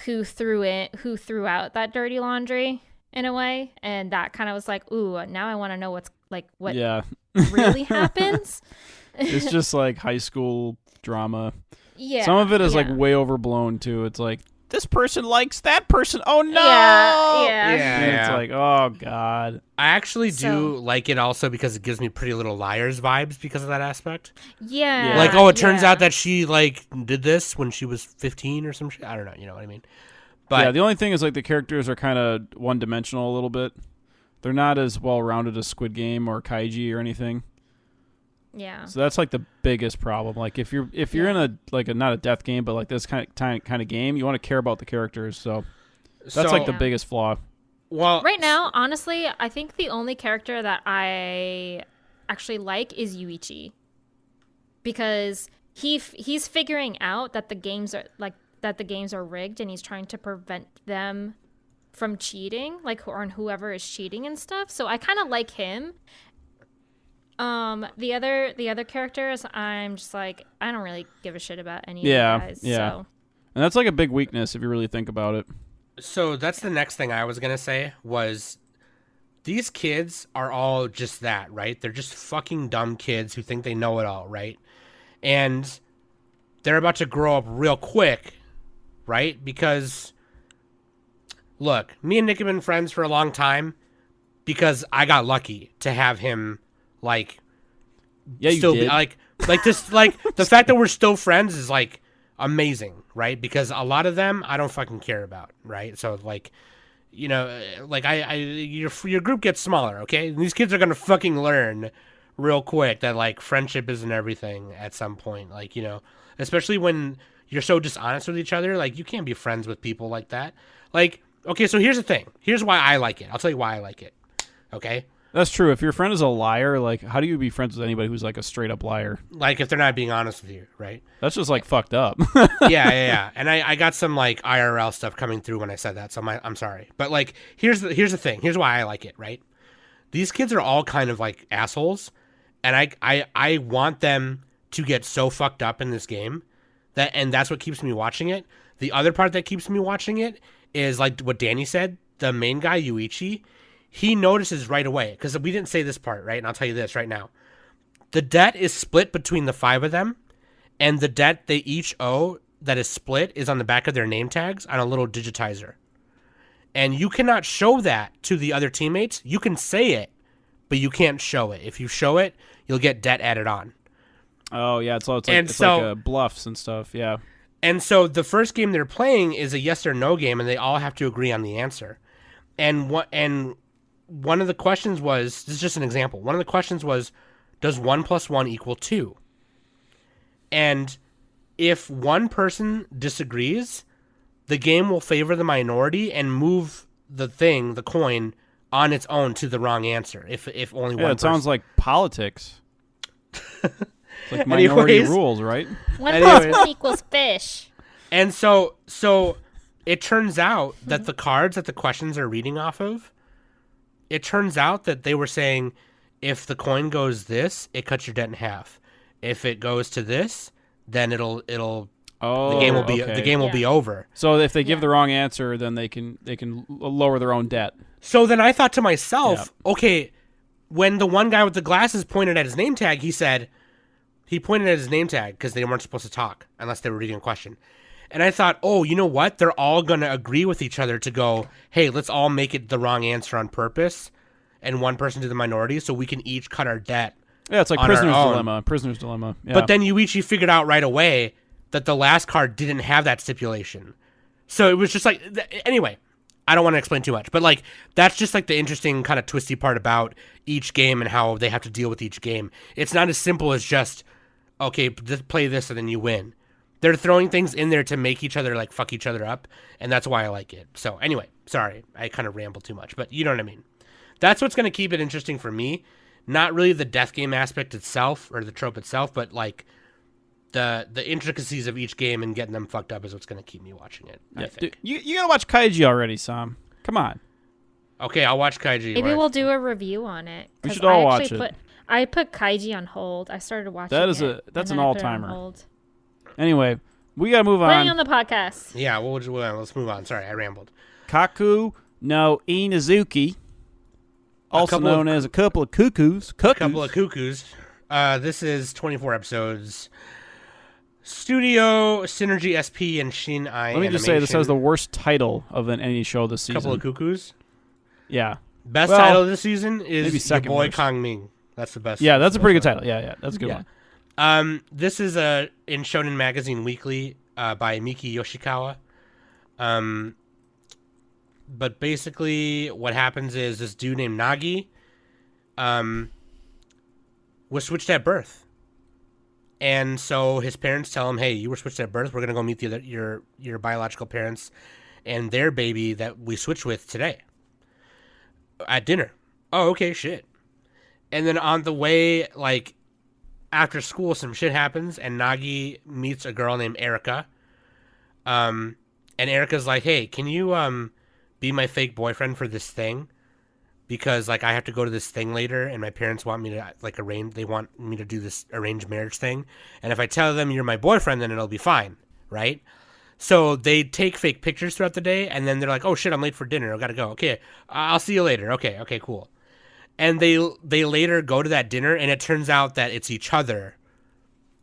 who threw out that dirty laundry in a way, and that kind of was like, ooh, now I want to know what really happens. It's just like high school drama. Yeah. Some of it is like way overblown too. It's like, this person likes that person. Oh no. Yeah. It's like, oh god. I actually do like it also because it gives me Pretty Little Liars vibes because of that aspect. Yeah. Like, oh, it turns out that she like did this when she was 15 or some shit. I don't know. You know what I mean? But yeah, the only thing is like the characters are kind of one-dimensional a little bit. They're not as well-rounded as Squid Game or Kaiji or anything. Yeah. So that's like the biggest problem. Like if you're in a not a death game, but like this kind of game, you want to care about the characters. So that's like the biggest flaw. Well, right now, honestly, I think the only character that I actually like is Yuichi, because he's figuring out that the games are rigged, and he's trying to prevent them from cheating, like on whoever is cheating and stuff. So I kind of like him. The other characters, I'm just like, I don't really give a shit about any of you guys. Yeah. So. And that's like a big weakness if you really think about it. So that's the next thing I was gonna say was, these kids are all just that, right? They're just fucking dumb kids who think they know it all, right? And they're about to grow up real quick, right? Because look, me and Nick have been friends for a long time because I got lucky to have him. Like, yeah, you still did. Like just like the fact that we're still friends is like amazing, right? Because a lot of them I don't fucking care about, right? So like, you know, like your group gets smaller, okay? And these kids are gonna fucking learn real quick that like friendship isn't everything at some point, like, you know, especially when you're so dishonest with each other. Like, you can't be friends with people like that. Like, okay, so here's the thing. Here's why I like it. I'll tell you why I like it. Okay. That's true. If your friend is a liar, like, how do you be friends with anybody who's like a straight up liar? Like, if they're not being honest with you, right? That's just like fucked up. Yeah. And I got some like IRL stuff coming through when I said that, so I'm sorry. But like, here's the thing. Here's why I like it, right? These kids are all kind of like assholes, and I want them to get so fucked up in this game and that's what keeps me watching it. The other part that keeps me watching it is like what Danny said. The main guy, Yuichi, he notices right away, because we didn't say this part, right? And I'll tell you this right now. The debt is split between the 5 of them, and the debt they each owe that is split is on the back of their name tags on a little digitizer. And you cannot show that to the other teammates. You can say it, but you can't show it. If you show it, you'll get debt added on. Oh, yeah. It's like bluffs and stuff, yeah. And so the first game they're playing is a yes or no game, and they all have to agree on the answer. And one of the questions was, this is just an example, one of the questions was, does 1 + 1 = 2? And if one person disagrees, the game will favor the minority and move the coin on its own to the wrong answer. If only one person. It sounds like politics. It's like minority rules, right? 1 + 1 = fish. And so it turns out that the cards that the questions are reading off of, it turns out that they were saying, if the coin goes this, it cuts your debt in half. If it goes to this, then the game will be over. So if they give the wrong answer, then they can lower their own debt. So then I thought to myself, okay, when the one guy with the glasses pointed at his name tag, he pointed at his name tag because they weren't supposed to talk unless they were reading a question. And I thought, oh, you know what? They're all going to agree with each other to go, hey, let's all make it the wrong answer on purpose, and one person to the minority, so we can each cut our debt. Yeah, it's like Prisoner's Dilemma. Yeah. But then Yuichi figured out right away that the last card didn't have that stipulation. So it was just like, anyway, I don't want to explain too much, but like, that's just like the interesting kind of twisty part about each game and how they have to deal with each game. It's not as simple as just, okay, play this and then you win. They're throwing things in there to make each other like fuck each other up, and that's why I like it. So anyway, sorry, I kind of rambled too much, but you know what I mean. That's what's going to keep it interesting for me. Not really the death game aspect itself or the trope itself, but like the intricacies of each game and getting them fucked up is what's going to keep me watching it. Yeah, I think. Dude, you gotta watch Kaiji already, Sam. Come on. Okay, I'll watch Kaiji. Maybe we'll do a review on it. We should all watch it. I put Kaiji on hold. I started watching that's an all-timer. Hold. Anyway, we gotta move Putting on. on the podcast. Yeah, let's move on. Sorry, I rambled. Kaku no Inazuki, also known as a couple of cuckoos. Couple of Cuckoos. This is 24 episodes. Studio Synergy SP and Shin Ai. Let me just say, this has the worst title of any show this season. Couple of Cuckoos. Yeah. Best title of this season is Your Boy worst. Kong Ming. That's the best. Yeah, that's a pretty good title. Yeah, that's a good one. This is in Shonen Magazine Weekly by Miki Yoshikawa. But basically, what happens is this dude named Nagi was switched at birth. And so his parents tell him, hey, you were switched at birth. We're going to go meet your biological parents and their baby that we switched with today at dinner. Oh, okay, shit. And then on the way, like, after school, some shit happens, and Nagi meets a girl named Erica. And Erica's like, hey, can you be my fake boyfriend for this thing? Because, like, I have to go to this thing later, and my parents want me to, like, they want me to do this arranged marriage thing. And if I tell them you're my boyfriend, then it'll be fine, right? So they take fake pictures throughout the day, and then they're like, oh, shit, I'm late for dinner. I gotta go. Okay, I'll see you later. Okay, cool. And they later go to that dinner, and it turns out that it's each other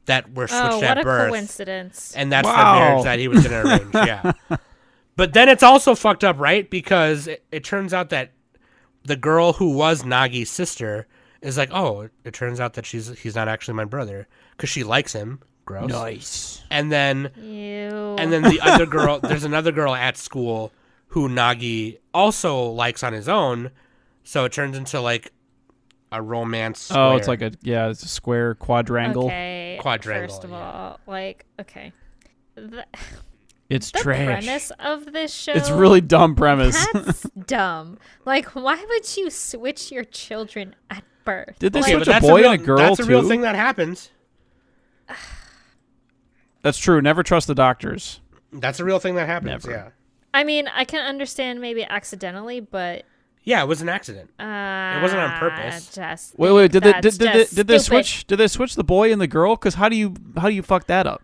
that were switched at birth. Oh, what a coincidence. And that's the marriage that he was going to arrange, yeah. But then it's also fucked up, right? Because it turns out that the girl who was Nagi's sister is like, oh, it turns out that he's not actually my brother because she likes him. Gross. Nice. And then, Ew. And then the other girl, there's another girl at school who Nagi also likes on his own. So it turns into like a romance square. Oh, it's like it's a square quadrangle. Okay. Quadrangle. First of all, like, okay. It's the trash. premise of this show. It's really dumb premise. That's dumb. Like, why would you switch your children at birth? Did they Okay, switch but a boy and a girl too? That's a real thing that happens. That's true. Never trust the doctors. That's a real thing that happens. Never. Yeah. I mean, I can understand maybe accidentally, but Yeah, it was an accident. It wasn't on purpose. Wait. Did they stupid. switch? Did they switch the boy and the girl? Because how do you fuck that up?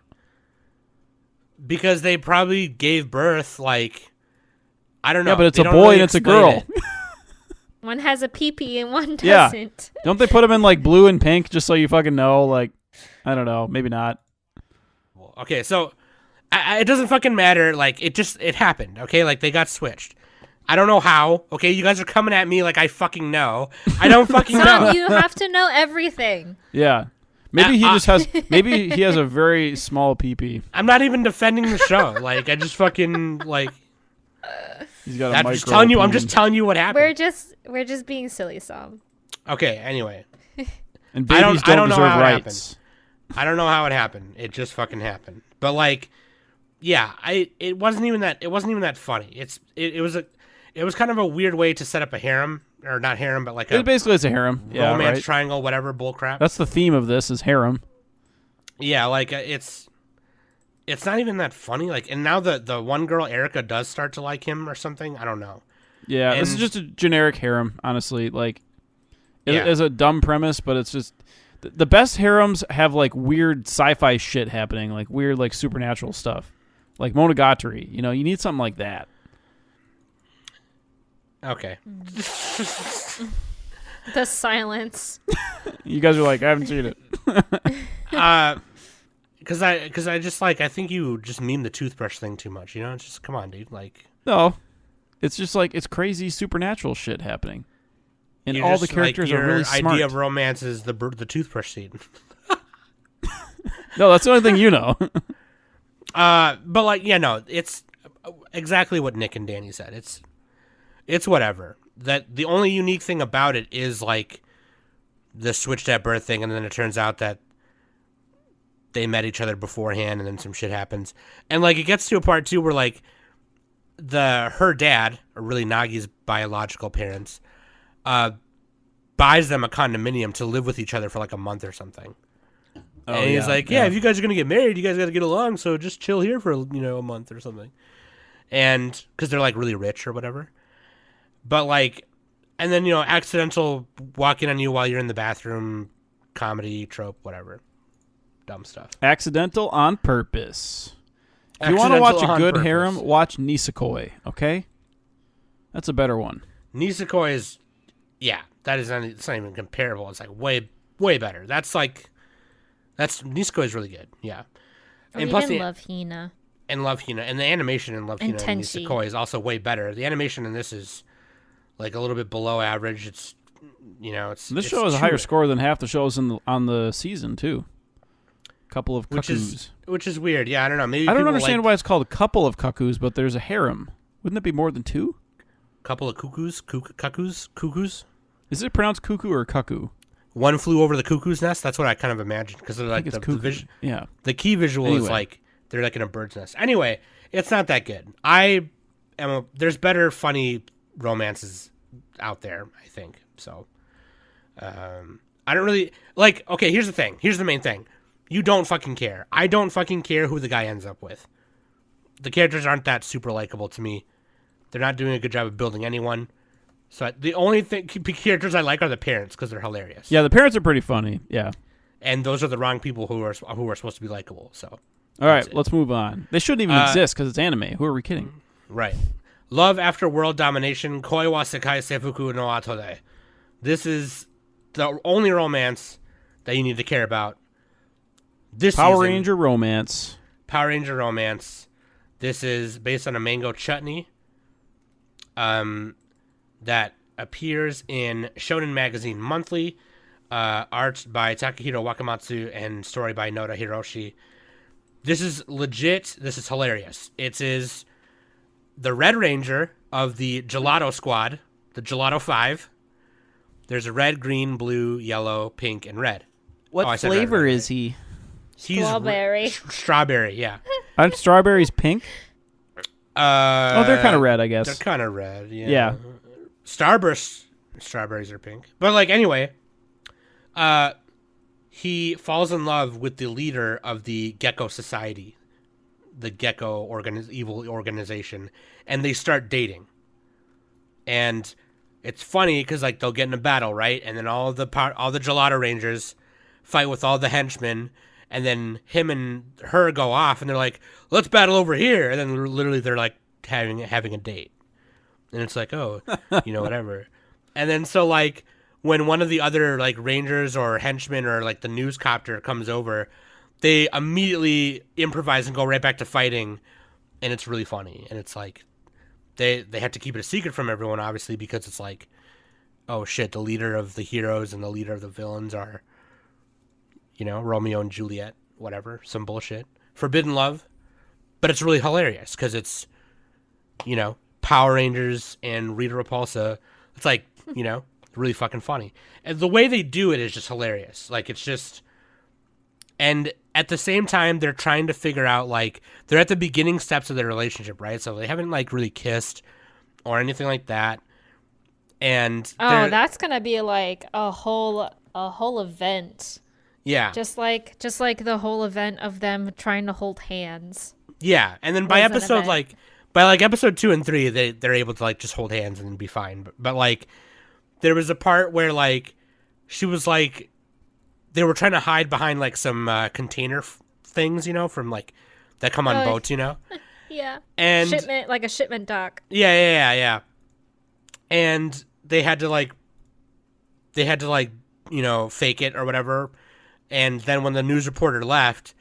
Because they probably gave birth, like, I don't know. Yeah, but it's They a don't boy really and it's a explain girl. it. One has a pee-pee and one Yeah. doesn't. Don't they put them in like blue and pink just so you fucking know? Like, I don't know. Maybe not. Okay, so it doesn't fucking matter. Like, it happened, okay? Like, they got switched. I don't know how, okay? You guys are coming at me like I fucking know. I don't fucking know. You have to know everything. Yeah. Maybe maybe he has a very small pee-pee. I'm not even defending the show. Like, I just fucking, like... He's got a I'm micro just telling you. I'm peen. just telling you what happened. We're just being silly, Sam. Okay. Anyway, And babies don't deserve rights. I don't know how it happened. It just fucking happened. But like, yeah, it wasn't even that funny. It was kind of a weird way to set up a harem, or not harem, but like Basically, it's a harem. Yeah, romance right? triangle, whatever bullcrap. That's the theme of this is harem. Yeah, like it's not even that funny. Like, and now the one girl Erica does start to like him or something. I don't know. Yeah, this is just a generic harem, honestly. Like, it is a dumb premise, but it's just the best harems have like weird sci-fi shit happening, like weird like supernatural stuff, like Monogatari. You know, you need something like that. Okay. The silence. You guys are like, I haven't seen it. Because I just like, I think you just meme the toothbrush thing too much. You know, it's just, come on, dude. Like, No, it's just like it's crazy supernatural shit happening, and you're all just, the characters like, are really your smart. idea of romance is the toothbrush scene. No, that's the only thing you know. But like, yeah, no, it's exactly what Nick and Danny said. It's whatever. That the only unique thing about it is like the switched at birth thing, and then it turns out that they met each other beforehand, and then some shit happens, and like it gets to a part too where like her dad, or really Nagi's biological parents, buys them a condominium to live with each other for like a month or something. Oh, and he's like, if you guys are gonna get married, you guys got to get along, so just chill here for a month or something. And because they're like really rich or whatever, but like, and then accidental walking on you while you're in the bathroom, comedy trope, whatever, dumb stuff. Accidental on purpose. If you want to watch a good harem, watch Nisekoi. Okay, that's a better one. Nisekoi is, it's not even comparable. It's like way better. Nisekoi is really good. Yeah, and plus Love Hina. And Love Hina, and the animation in Love Hina and Nisekoi is also way better. The animation in this is like a little bit below average. It's this show has a higher score than half the shows on the season too. Couple of Cuckoos, which is weird. Yeah, I don't know. Maybe I don't understand why it's called a Couple of Cuckoos, but there's a harem. Wouldn't it be more than two? Couple of Cuckoos, Cuckoos. Is it pronounced cuckoo or cuckoo? One flew over the cuckoo's nest. That's what I kind of imagined because they're like the vision. Yeah, the key visual is like they're like in a bird's nest. Anyway, it's not that good. There's better funny romances out there, I think. So, I don't really like. Okay, here's the thing. Here's the main thing. You don't fucking care. I don't fucking care who the guy ends up with. The characters aren't that super likable to me. They're not doing a good job of building anyone. So the only characters I like are the parents because they're hilarious. Yeah, the parents are pretty funny. Yeah, and those are the wrong people who are supposed to be likable. So, all right, let's move on. They shouldn't even exist because it's anime. Who are we kidding? Right. Love After World Domination. Koi wa Sekai Seifuku no Atode. This is the only romance that you need to care about. Power Ranger romance. Power Ranger romance. This is based on a mango chutney that appears in Shonen Magazine Monthly, art by Takahiro Wakamatsu and story by Noda Hiroshi. This is legit. This is hilarious. It is the Red Ranger of the Gelato Squad, the Gelato 5. There's a red, green, blue, yellow, pink, and red. What flavor is he? He's strawberry. Strawberry, yeah. Aren't strawberries pink? They're kind of red, I guess. They're kind of red, yeah. Yeah. Starburst strawberries are pink. But, like, anyway, he falls in love with the leader of the Gecko Society, the Gecko evil organization, and they start dating. And it's funny because, like, they'll get in a battle, right? And then all the Gelato Rangers fight with all the henchmen. And then him and her go off, and they're like, "Let's battle over here." And then literally they're like having a date, and it's like, oh, whatever. And then so like when one of the other like rangers or henchmen or like the news copter comes over, they immediately improvise and go right back to fighting, and it's really funny. And it's like they have to keep it a secret from everyone, obviously, because it's like, oh shit, the leader of the heroes and the leader of the villains are, Romeo and Juliet, whatever, some bullshit. Forbidden love. But it's really hilarious because it's, Power Rangers and Rita Repulsa. It's like, really fucking funny. And the way they do it is just hilarious. Like, it's just... And at the same time, they're trying to figure out, like, they're at the beginning steps of their relationship, right? So they haven't, like, really kissed or anything like that. And... that's going to be, like, a whole event. Yeah. Just like the whole event of them trying to hold hands. Yeah, and then by episode episode 2 and 3, they're able to like just hold hands and be fine. But like there was a part where like she was like they were trying to hide behind like some container things, from like that come on boats, Yeah. And a shipment dock. Yeah. And they had to fake it or whatever. And then when the news reporter left,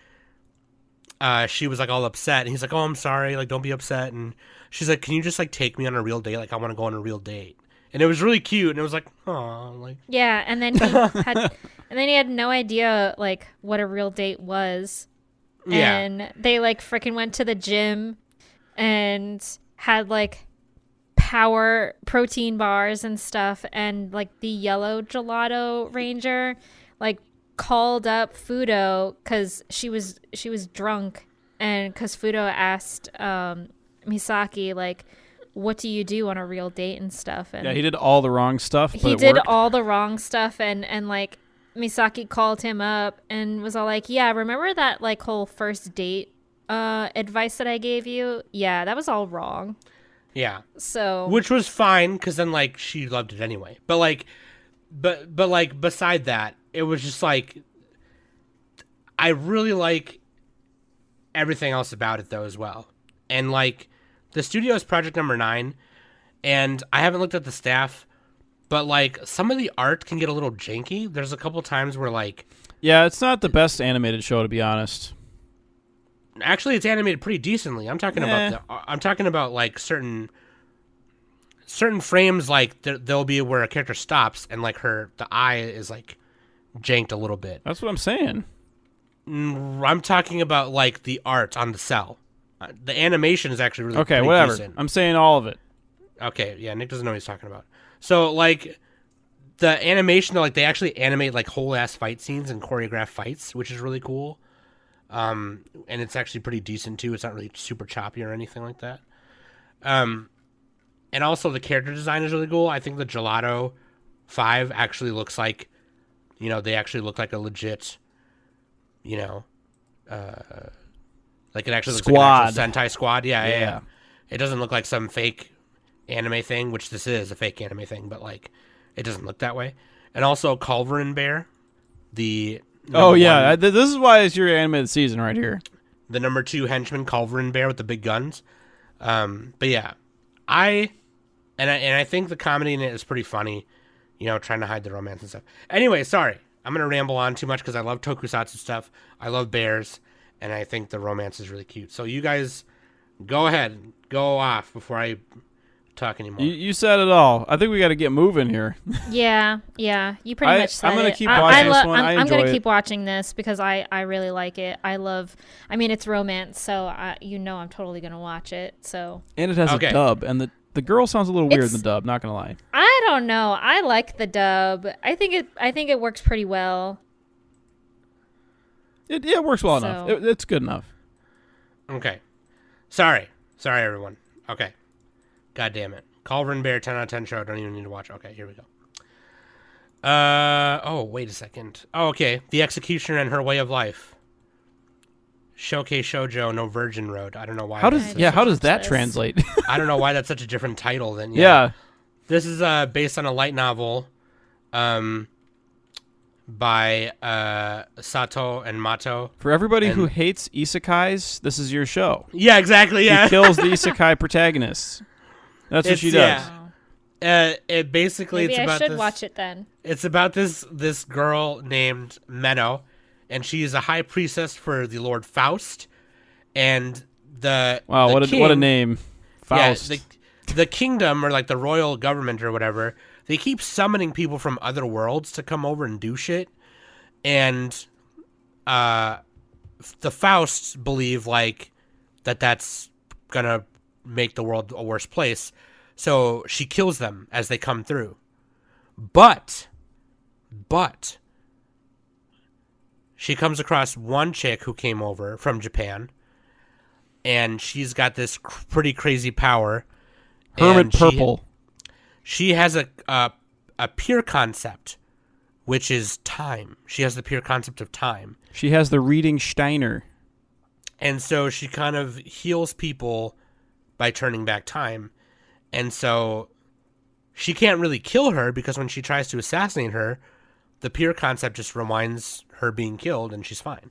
she was like all upset, and he's like, "Oh, I'm sorry, like don't be upset." And she's like, "Can you just like take me on a real date? Like I want to go on a real date." And it was really cute, and it was like, "Oh, like." Yeah, and then he had no idea like what a real date was. Yeah. And they like freaking went to the gym, and had like power protein bars and stuff, and like the yellow gelato ranger like called up Fudo because she was drunk, and because Fudo asked Misaki like, what do you do on a real date and stuff, and Yeah, he did all the wrong stuff, but he it did worked. all the wrong stuff, and like Misaki called him up and was all like, yeah, remember that like whole first date advice that I gave you? Yeah, that was all wrong. Yeah. So Which was fine, because then, like, she loved it anyway. But, like, but like, beside that, it was just, like, I really like everything else about it, though, as well. And, like, the studio is Project Number 9, and I haven't looked at the staff, but, like, some of the art can get a little janky. There's a couple times where, like... Yeah, it's not the best animated show, to be honest. Actually, it's animated pretty decently. I'm talking about like certain frames, like there'll be where a character stops and like the eye is like janked a little bit. That's what I'm saying. I'm talking about like the art on the cell. The animation is actually really Okay, pretty whatever. decent. I'm saying all of it. Okay, yeah, Nick doesn't know what he's talking about. So like the animation, like they actually animate like whole ass fight scenes and choreograph fights, which is really cool. And it's actually pretty decent too. It's not really super choppy or anything like that. And also the character design is really cool. I think the Gelato 5 actually looks like, they actually look like a legit, like it actually looks like an actual Sentai squad. Yeah. It doesn't look like some fake anime thing, which this is a fake anime thing, but like it doesn't look that way. And also Culverin Bear, the this is why it's your animated season right here. The number 2 henchman, Culverin Bear with the big guns. But yeah, I think the comedy in it is pretty funny, trying to hide the romance and stuff. Anyway, sorry, I'm gonna ramble on too much because I love tokusatsu stuff. I love bears, and I think the romance is really cute. So you guys, go ahead, go off before I talk anymore. You said it all. I think we got to get moving here. Yeah, you pretty much said I'm gonna it. keep watching this one. I'm enjoy gonna it. keep watching this because I really like it. I mean, it's romance, so I'm totally gonna watch it. So And it has a dub, and the girl sounds a little weird in the dub. Not gonna lie. I don't know. I like the dub. I think it works pretty well. It works well enough. It's good enough. Okay. Sorry everyone. Okay. God damn it. Culverin Bear 10 out of 10 show. Don't even need to watch. Okay, here we go. Wait a second. Oh, okay. The Executioner and Her Way of Life. Showcase Shoujo, No Virgin Road. I don't know why. How does that translate? I don't know why that's such a different title than yeah. This is based on a light novel by Sato and Mato. For everybody who hates isekais, this is your show. Yeah, exactly. Yeah. She kills the isekai protagonists. That's what she does. Yeah. It basically Maybe it's about I should this, watch it then. It's about this girl named Menno, and she is a high priestess for the Lord Faust, and what a name, Faust. Yeah, the kingdom, or like the royal government or whatever, they keep summoning people from other worlds to come over and do shit, and the Fausts believe like that's gonna make the world a worse place, so she kills them as they come through. But she comes across one chick who came over from Japan, and she's got this pretty crazy power. Hermit Purple. She has a pure concept, which is time. She has the pure concept of time. She has the reading Steiner. And so she kind of heals people by turning back time. And so she can't really kill her because when she tries to assassinate her, the pure concept just reminds her being killed and she's fine.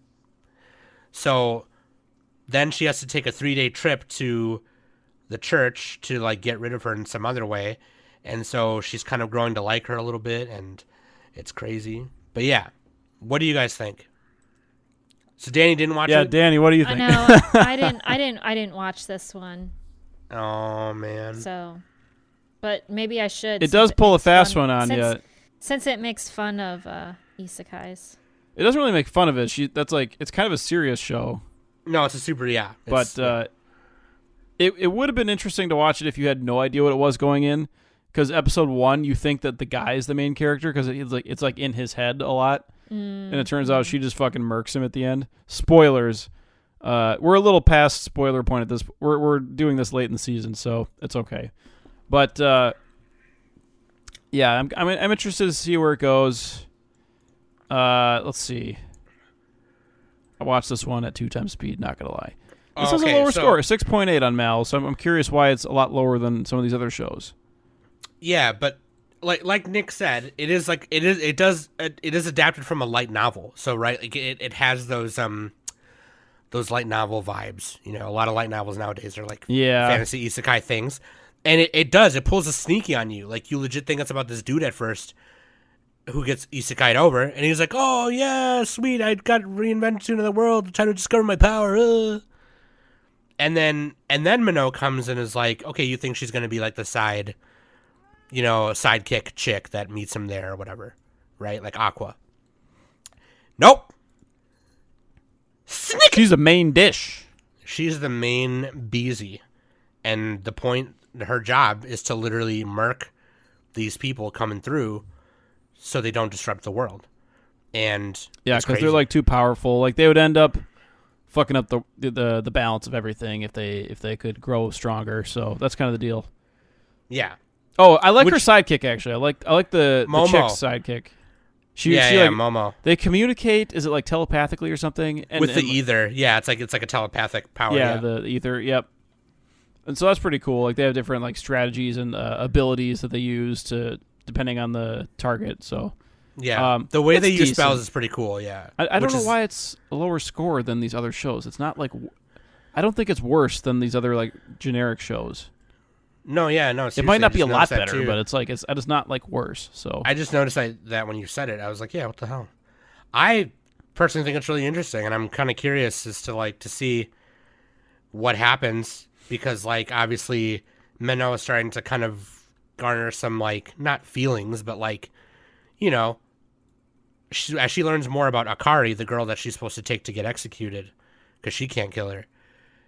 So then she has to take a 3-day trip to the church to like get rid of her in some other way. And so she's kind of growing to like her a little bit, and it's crazy. But yeah, what do you guys think? So Danny didn't watch it? Yeah, Danny, what do you think? No, I didn't watch this one. Oh man. So, but maybe I should. It does pull a fast one on you. Since it makes fun of isekais. It doesn't really make fun of it. It's kind of a serious show. No, it's a super, yeah. But It would have been interesting to watch it if you had no idea what it was going in, because episode 1 you think that the guy is the main character because it's like in his head a lot, and it turns out she just fucking murks him at the end. Spoilers. We're a little past spoiler point at this. We're doing this late in the season, so it's okay. But yeah, I'm interested to see where it goes. Let's see. I watched this one at 2 times speed. Not gonna lie. This has a lower score, 6.8 on Mal. So I'm curious why it's a lot lower than some of these other shows. Yeah, but like Nick said, it is adapted from a light novel. So right, like it has those light novel vibes. You know, a lot of light novels nowadays are like fantasy isekai things, and it pulls a sneaky on you. Like you legit think it's about this dude at first who gets isekai'd over, and he's like, "Oh yeah, sweet, I got reinvented into the world, trying to discover my power." And then Minot comes and is like, "Okay, you think she's gonna be like the sidekick chick that meets him there or whatever, right? Like Aqua." Nope. She's the main dish. She's the main beezy, and her job is to literally murk these people coming through, so they don't disrupt the world. And yeah, because they're like too powerful. Like they would end up fucking up the balance of everything if they could grow stronger. So that's kind of the deal. Yeah. Oh, I like her sidekick actually. I like the chick's sidekick. She Momo. They communicate. Is it like telepathically or something? With the ether, yeah, it's like a telepathic power. Yeah, the ether. Yep. And so that's pretty cool. Like they have different like strategies and abilities that they use to depending on the target. So yeah, the way they use spells is pretty cool. Yeah, I don't know why it's a lower score than these other shows. It's not like I don't think it's worse than these other like generic shows. No, yeah, no. It might not be a lot better, but it's like it's not like worse. So I just noticed that when you said it, I was like, yeah, what the hell? I personally think it's really interesting, and I'm kind of curious as to see what happens because like obviously Minot is starting to kind of garner some like not feelings, but like as she learns more about Akari, the girl that she's supposed to take to get executed because she can't kill her.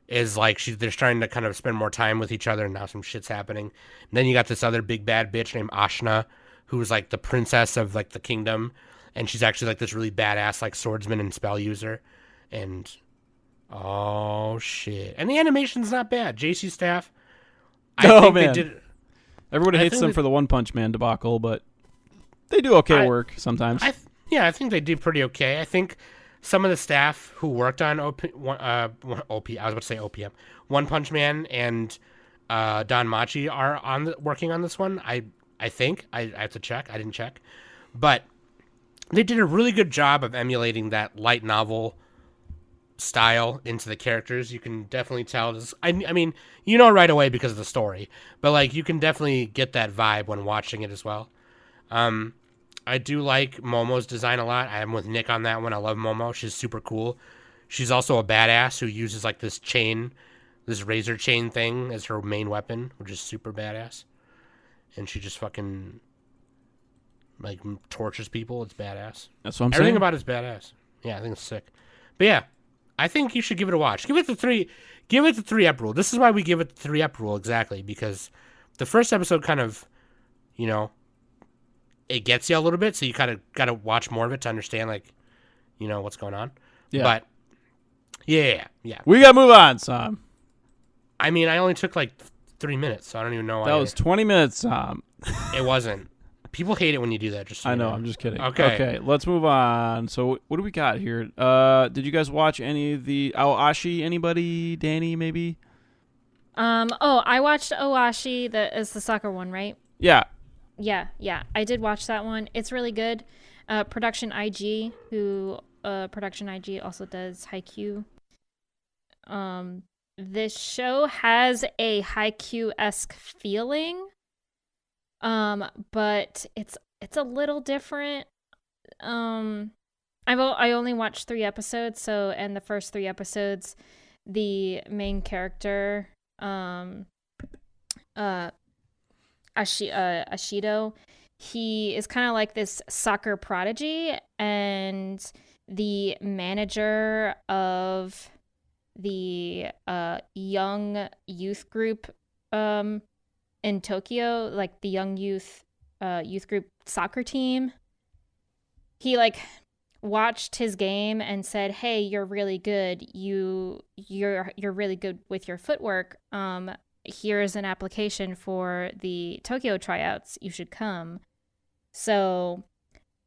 Is like they're starting to kind of spend more time with each other, and now some shit's happening. And then you got this other big bad bitch named Ashna, who's like the princess of like the kingdom, and she's actually like this really badass like swordsman and spell user. And oh shit! And the animation's not bad. JC Staff. I think man, they did. Everyone hates them for the One Punch Man debacle, but they do okay work sometimes. I think they do pretty okay. I think. Some of the staff who worked on OPM, One Punch Man and Don Machi are working on this one. I think I have to check. I didn't check, but they did a really good job of emulating that light novel style into the characters. You can definitely tell. I mean, right away because of the story, but like you can definitely get that vibe when watching it as well. I do like Momo's design a lot. I'm with Nick on that one. I love Momo. She's super cool. She's also a badass who uses like this razor chain thing as her main weapon, which is super badass. And she just fucking like tortures people. It's badass. That's what I'm saying. Everything about it's badass. Yeah, I think it's sick. But yeah, I think you should give it a watch. Give it the 3-up rule. This is why we give it the 3-up rule exactly, because the first episode kind of, it gets you a little bit, so you kind of got to watch more of it to understand, like, what's going on. Yeah. But, yeah. We got to move on, Sam. I mean, I only took, like, 3 minutes, so I don't even know why. That was 20 minutes, Sam. It wasn't. People hate it when you do that. I know, I'm just kidding. Okay, let's move on. So, what do we got here? Did you guys watch any of the Ashi? Anybody? Danny, maybe? I watched Ashi. That is the soccer one, right? Yeah. Yeah, I did watch that one. It's really good. Production IG, who Production IG also does Haikyuu. This show has a Haikyuu-esque feeling, but it's a little different. I only watched 3 episodes, and the first 3 episodes, the main character, Ashido, he is kind of like this soccer prodigy, and the manager of the young youth group in Tokyo, like the young youth group soccer team. He like watched his game and said, "Hey, you're really good. You're really good with your footwork. Here's an application for the Tokyo tryouts. You should come." So,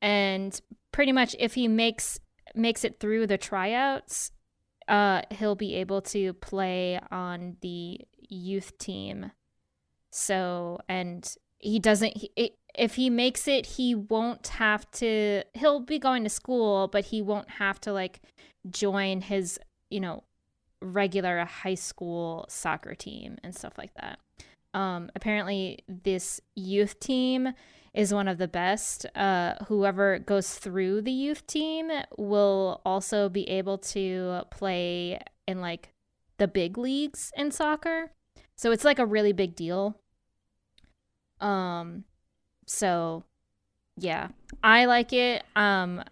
and pretty much if he makes it through the tryouts, he'll be able to play on the youth team. So, and if he makes it, he won't have to, he'll be going to school, but he won't have to like join his, regular high school soccer team and stuff like that. Apparently this youth team is one of the best. Whoever goes through the youth team will also be able to play in like the big leagues in soccer. So it's like a really big deal. So yeah, I like it. I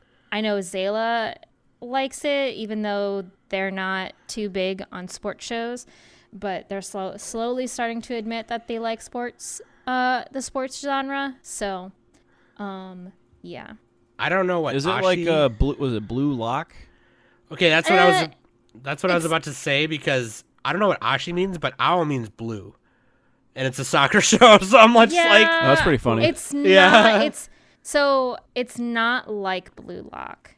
know Zayla likes it, even though they're not too big on sports shows, but they're slowly starting to admit that they like sports, the sports genre. So, yeah. I don't know what is it Ashi... like blue? Was it Blue Lock? Okay, that's what I was about to say, because I don't know what Ashi means, but Ao means blue, and it's a soccer show. So I'm like, oh, that's pretty funny. It's not. It's not like Blue Lock.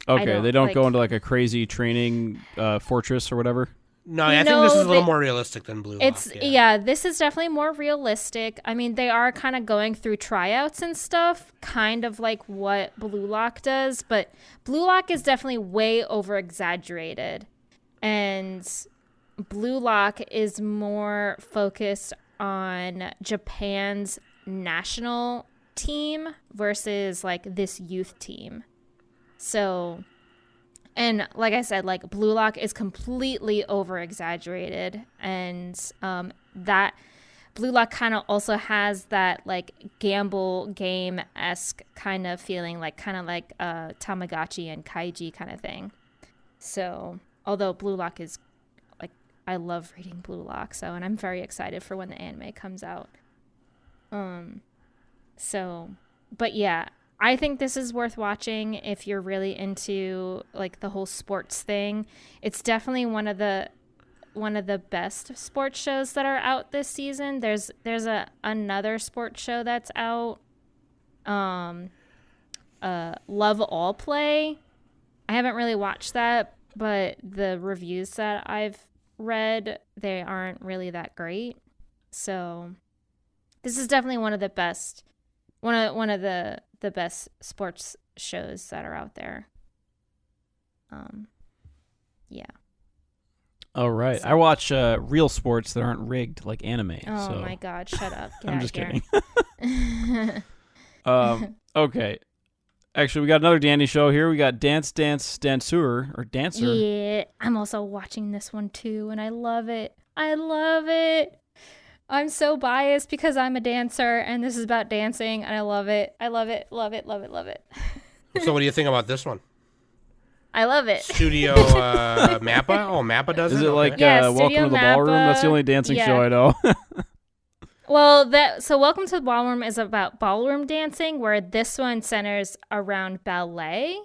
Okay, they don't go into like a crazy training fortress or whatever. No, I think this is a little more realistic than Blue Lock. Yeah, this is definitely more realistic. I mean, they are kind of going through tryouts and stuff, kind of like what Blue Lock does, but Blue Lock is definitely way over exaggerated. And Blue Lock is more focused on Japan's national team versus like this youth team. So, and like I said, like Blue Lock is completely over exaggerated, and that Blue Lock kind of also has that like gamble game-esque kind of feeling, like kind of like Tamagotchi and Kaiji kind of thing. So, although Blue Lock is like, I love reading Blue Lock, so, and I'm very excited for when the anime comes out. So, but yeah, I think this is worth watching if you're really into like the whole sports thing. It's definitely one of the best sports shows that are out this season. There's another sports show that's out, Love All Play. I haven't really watched that, but the reviews that I've read, they aren't really that great. So this is definitely one of the best, one of the best sports shows that are out there. Yeah. All right. So, I watch real sports that aren't rigged like anime. Oh my God! Shut up! I'm just kidding. Okay. Actually, we got another Danny show here. We got Dance Danseur or Dancer. Yeah, I'm also watching this one too, and I love it. I love it. I'm so biased because I'm a dancer, and this is about dancing, and I love it. I love it. Love it. Love it. Love it. So, what do you think about this one? I love it. Studio Mappa? Oh, Mappa does it? Is it like yeah, Welcome to the Ballroom? That's the only dancing show I know. Well, Welcome to the Ballroom is about ballroom dancing, where this one centers around ballet.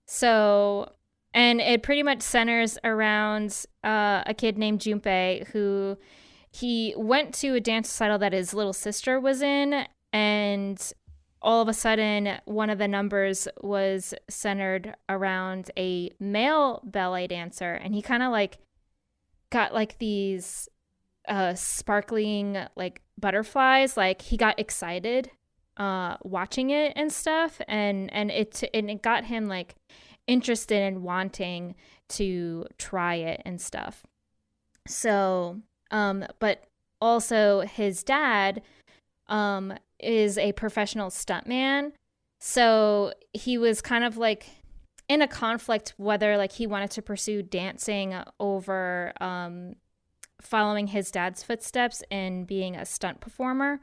So, and it pretty much centers around a kid named Junpei who he went to a dance recital that his little sister was in, and all of a sudden, one of the numbers was centered around a male ballet dancer, and he kind of like got like these sparkling like butterflies. Like he got excited watching it and stuff, and it got him like interested in wanting to try it and stuff. So, but also his dad is a professional stuntman, so he was kind of like in a conflict whether like he wanted to pursue dancing over following his dad's footsteps and being a stunt performer.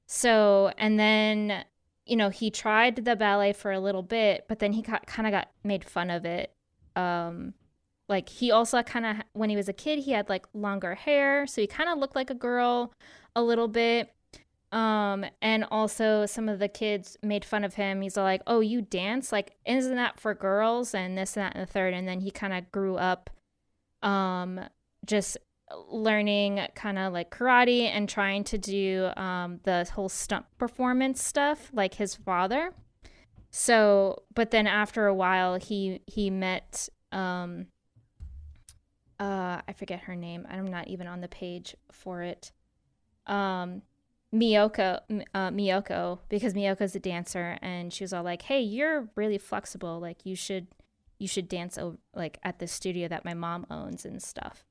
So, and then he tried the ballet for a little bit, but then he kind of got made fun of it, like he also kind of, when he was a kid, he had like longer hair, so he kind of looked like a girl a little bit. And also some of the kids made fun of him. He's like, oh, you dance? Like, isn't that for girls? And this, that, and the third. And then he kind of grew up just learning kind of like karate and trying to do the whole stunt performance stuff like his father. So, but then after a while, he met, I forget her name. I'm not even on the page for it. Miyoko, because Miyoko's a dancer, and she was all like, hey, you're really flexible. Like, you should dance like at the studio that my mom owns and stuff.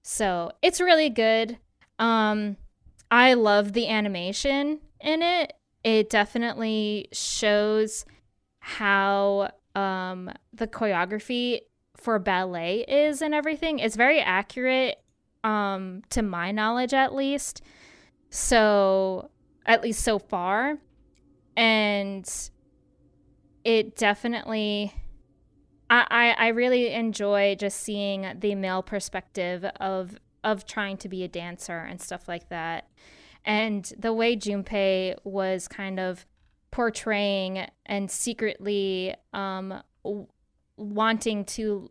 So it's really good. I love the animation in it. It definitely shows how the choreography for ballet is and everything. It's very accurate, to my knowledge at least. So, at least so far. And it definitely, I really enjoy just seeing the male perspective of trying to be a dancer and stuff like that. And the way Junpei was kind of portraying and secretly wanting to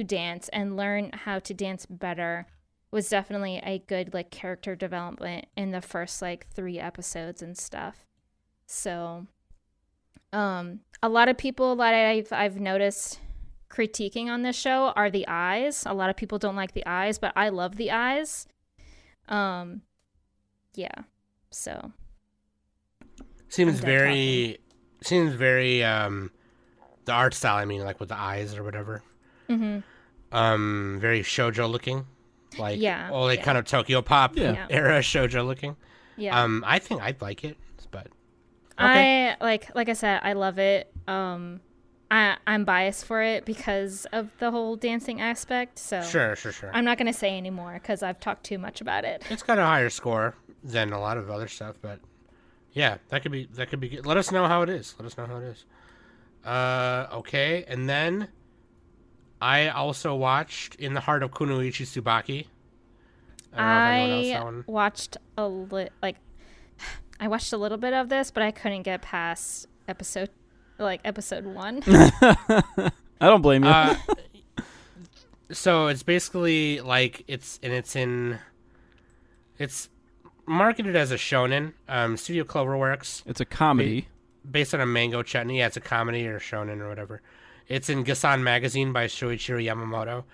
dance and learn how to dance better was definitely a good like character development in the first like 3 episodes and stuff. So a lot of people that I've noticed critiquing on this show are the eyes. A lot of people don't like the eyes, but I love the eyes. Yeah. So seems very the art style, I mean, like with the eyes or whatever. Mm-hmm. Very shoujo looking. Like, kind of Tokyo Pop era shoujo looking. Yeah. I think I'd like it, but okay. Like I said, I love it. I'm biased for it because of the whole dancing aspect. So sure. I'm not gonna say anymore because I've talked too much about it. It's got a higher score than a lot of other stuff, but yeah, that could be good. Let us know how it is. Okay, and then I also watched In the Heart of Kunoichi Tsubaki. I watched a little bit of this, but I couldn't get past episode 1. I don't blame you. So it's basically like it's marketed as a shonen. Studio Cloverworks. It's a comedy based on a manga chutney. Yeah, it's a comedy or shonen or whatever. It's in Gasan Magazine by Shoichiro Yamamoto.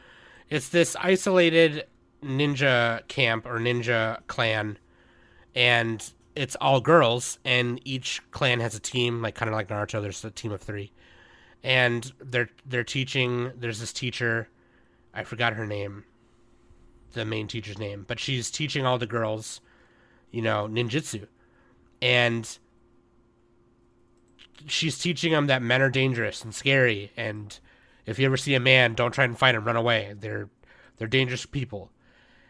It's this isolated ninja camp or ninja clan, and it's all girls, and each clan has a team, like kind of like Naruto. There's a team of 3, and they're teaching. There's this teacher, I forgot her name, the main teacher's name, but she's teaching all the girls, ninjutsu, and she's teaching them that men are dangerous and scary, and if you ever see a man, don't try and fight him, run away. They're dangerous people.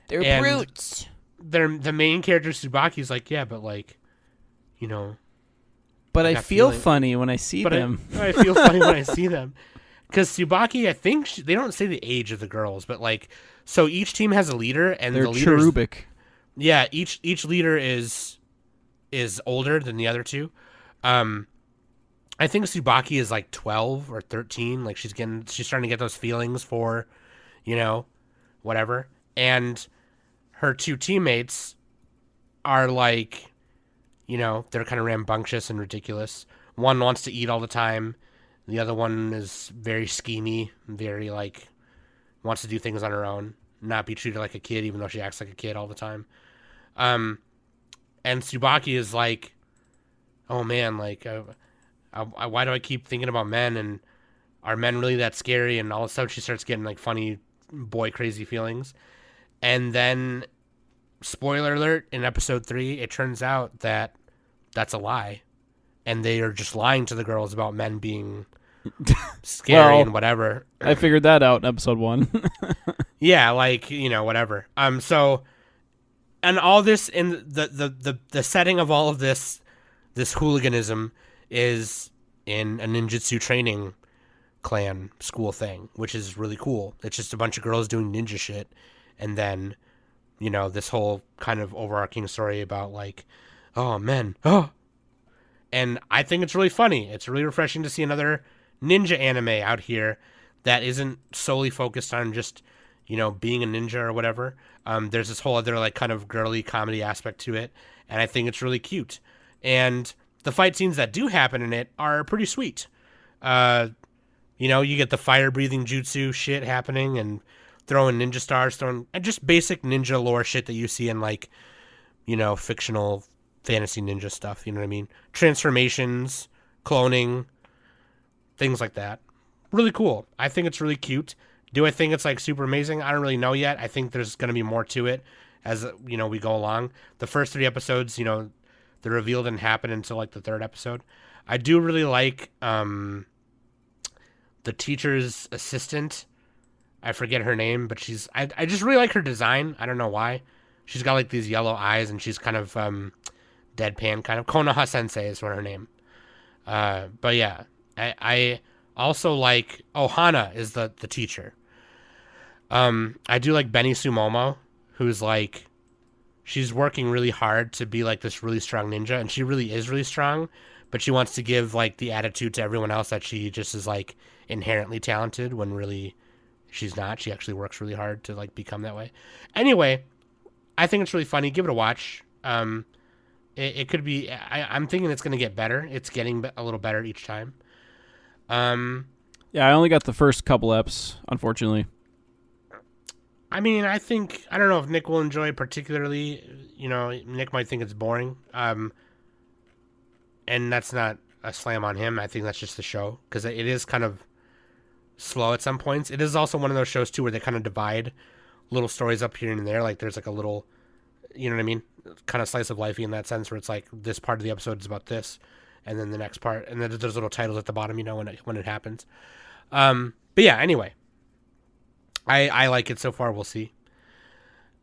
They're brutes. The main character Tsubaki's like, yeah, but like, But I feel funny when I see them. I feel funny when I see them, because Tsubaki, I think they don't say the age of the girls, but like, so each team has a leader, and they're the leader. cherubic. Yeah, each leader is older than the other 2. I think Tsubaki is like 12 or 13. Like she's starting to get those feelings for, whatever. And her 2 teammates are like, they're kind of rambunctious and ridiculous. One wants to eat all the time. The other one is very schemy, very like, wants to do things on her own, not be treated like a kid, even though she acts like a kid all the time. And Tsubaki is like, oh man, like, why do I keep thinking about men, and are men really that scary? And all of a sudden she starts getting like funny boy crazy feelings. And then, spoiler alert, in episode 3, it turns out that that's a lie, and they are just lying to the girls about men being scary and whatever. I figured that out in episode 1. Yeah, like, whatever. So, and all this in the setting of all of this hooliganism is in a ninjutsu training clan school thing, which is really cool. It's just a bunch of girls doing ninja shit, and then, you know, this whole kind of overarching story about like, oh men, oh. And I think it's really funny. It's really refreshing to see another ninja anime out here that isn't solely focused on just, you know, being a ninja or whatever. There's this whole other like kind of girly comedy aspect to it, and I think it's really cute. And the fight scenes that do happen in it are pretty sweet. You know, you get the fire-breathing jutsu shit happening and throwing ninja stars, and just basic ninja lore shit that you see in, like, you know, fictional fantasy ninja stuff, you know what I mean? Transformations, cloning, things like that. Really cool. I think it's really cute. Do I think it's, like, super amazing? I don't really know yet. I think there's going to be more to it as, you know, we go along. The first 3 episodes, you know, the reveal didn't happen until, like, the 3rd episode. I do really like, the teacher's assistant. I forget her name, but I just really like her design. I don't know why. She's got like these yellow eyes and she's kind of deadpan kind of. Konoha Sensei is what her name. But yeah, I also like Ohana is the teacher. I do like Benny Sumomo, who's like, she's working really hard to be like this really strong ninja, and she really is really strong, but she wants to give like the attitude to everyone else that she just is like inherently talented when really she's not. She actually works really hard to like become that way. Anyway, I think it's really funny. Give it a watch. It could be, I'm thinking it's going to get better. It's getting a little better each time. Yeah, I only got the first couple eps, unfortunately. I mean, I don't know if Nick will enjoy it particularly. You know, Nick might think it's boring. And that's not a slam on him. I think that's just the show, because it is kind of slow at some points. It is also one of those shows too where they kind of divide little stories up here and there. Like there's like a little, you know what I mean, kind of slice of lifey in that sense, where it's like this part of the episode is about this, and then the next part, and then there's little titles at the bottom, you know, when it happens. But yeah, anyway, I like it so far. We'll see.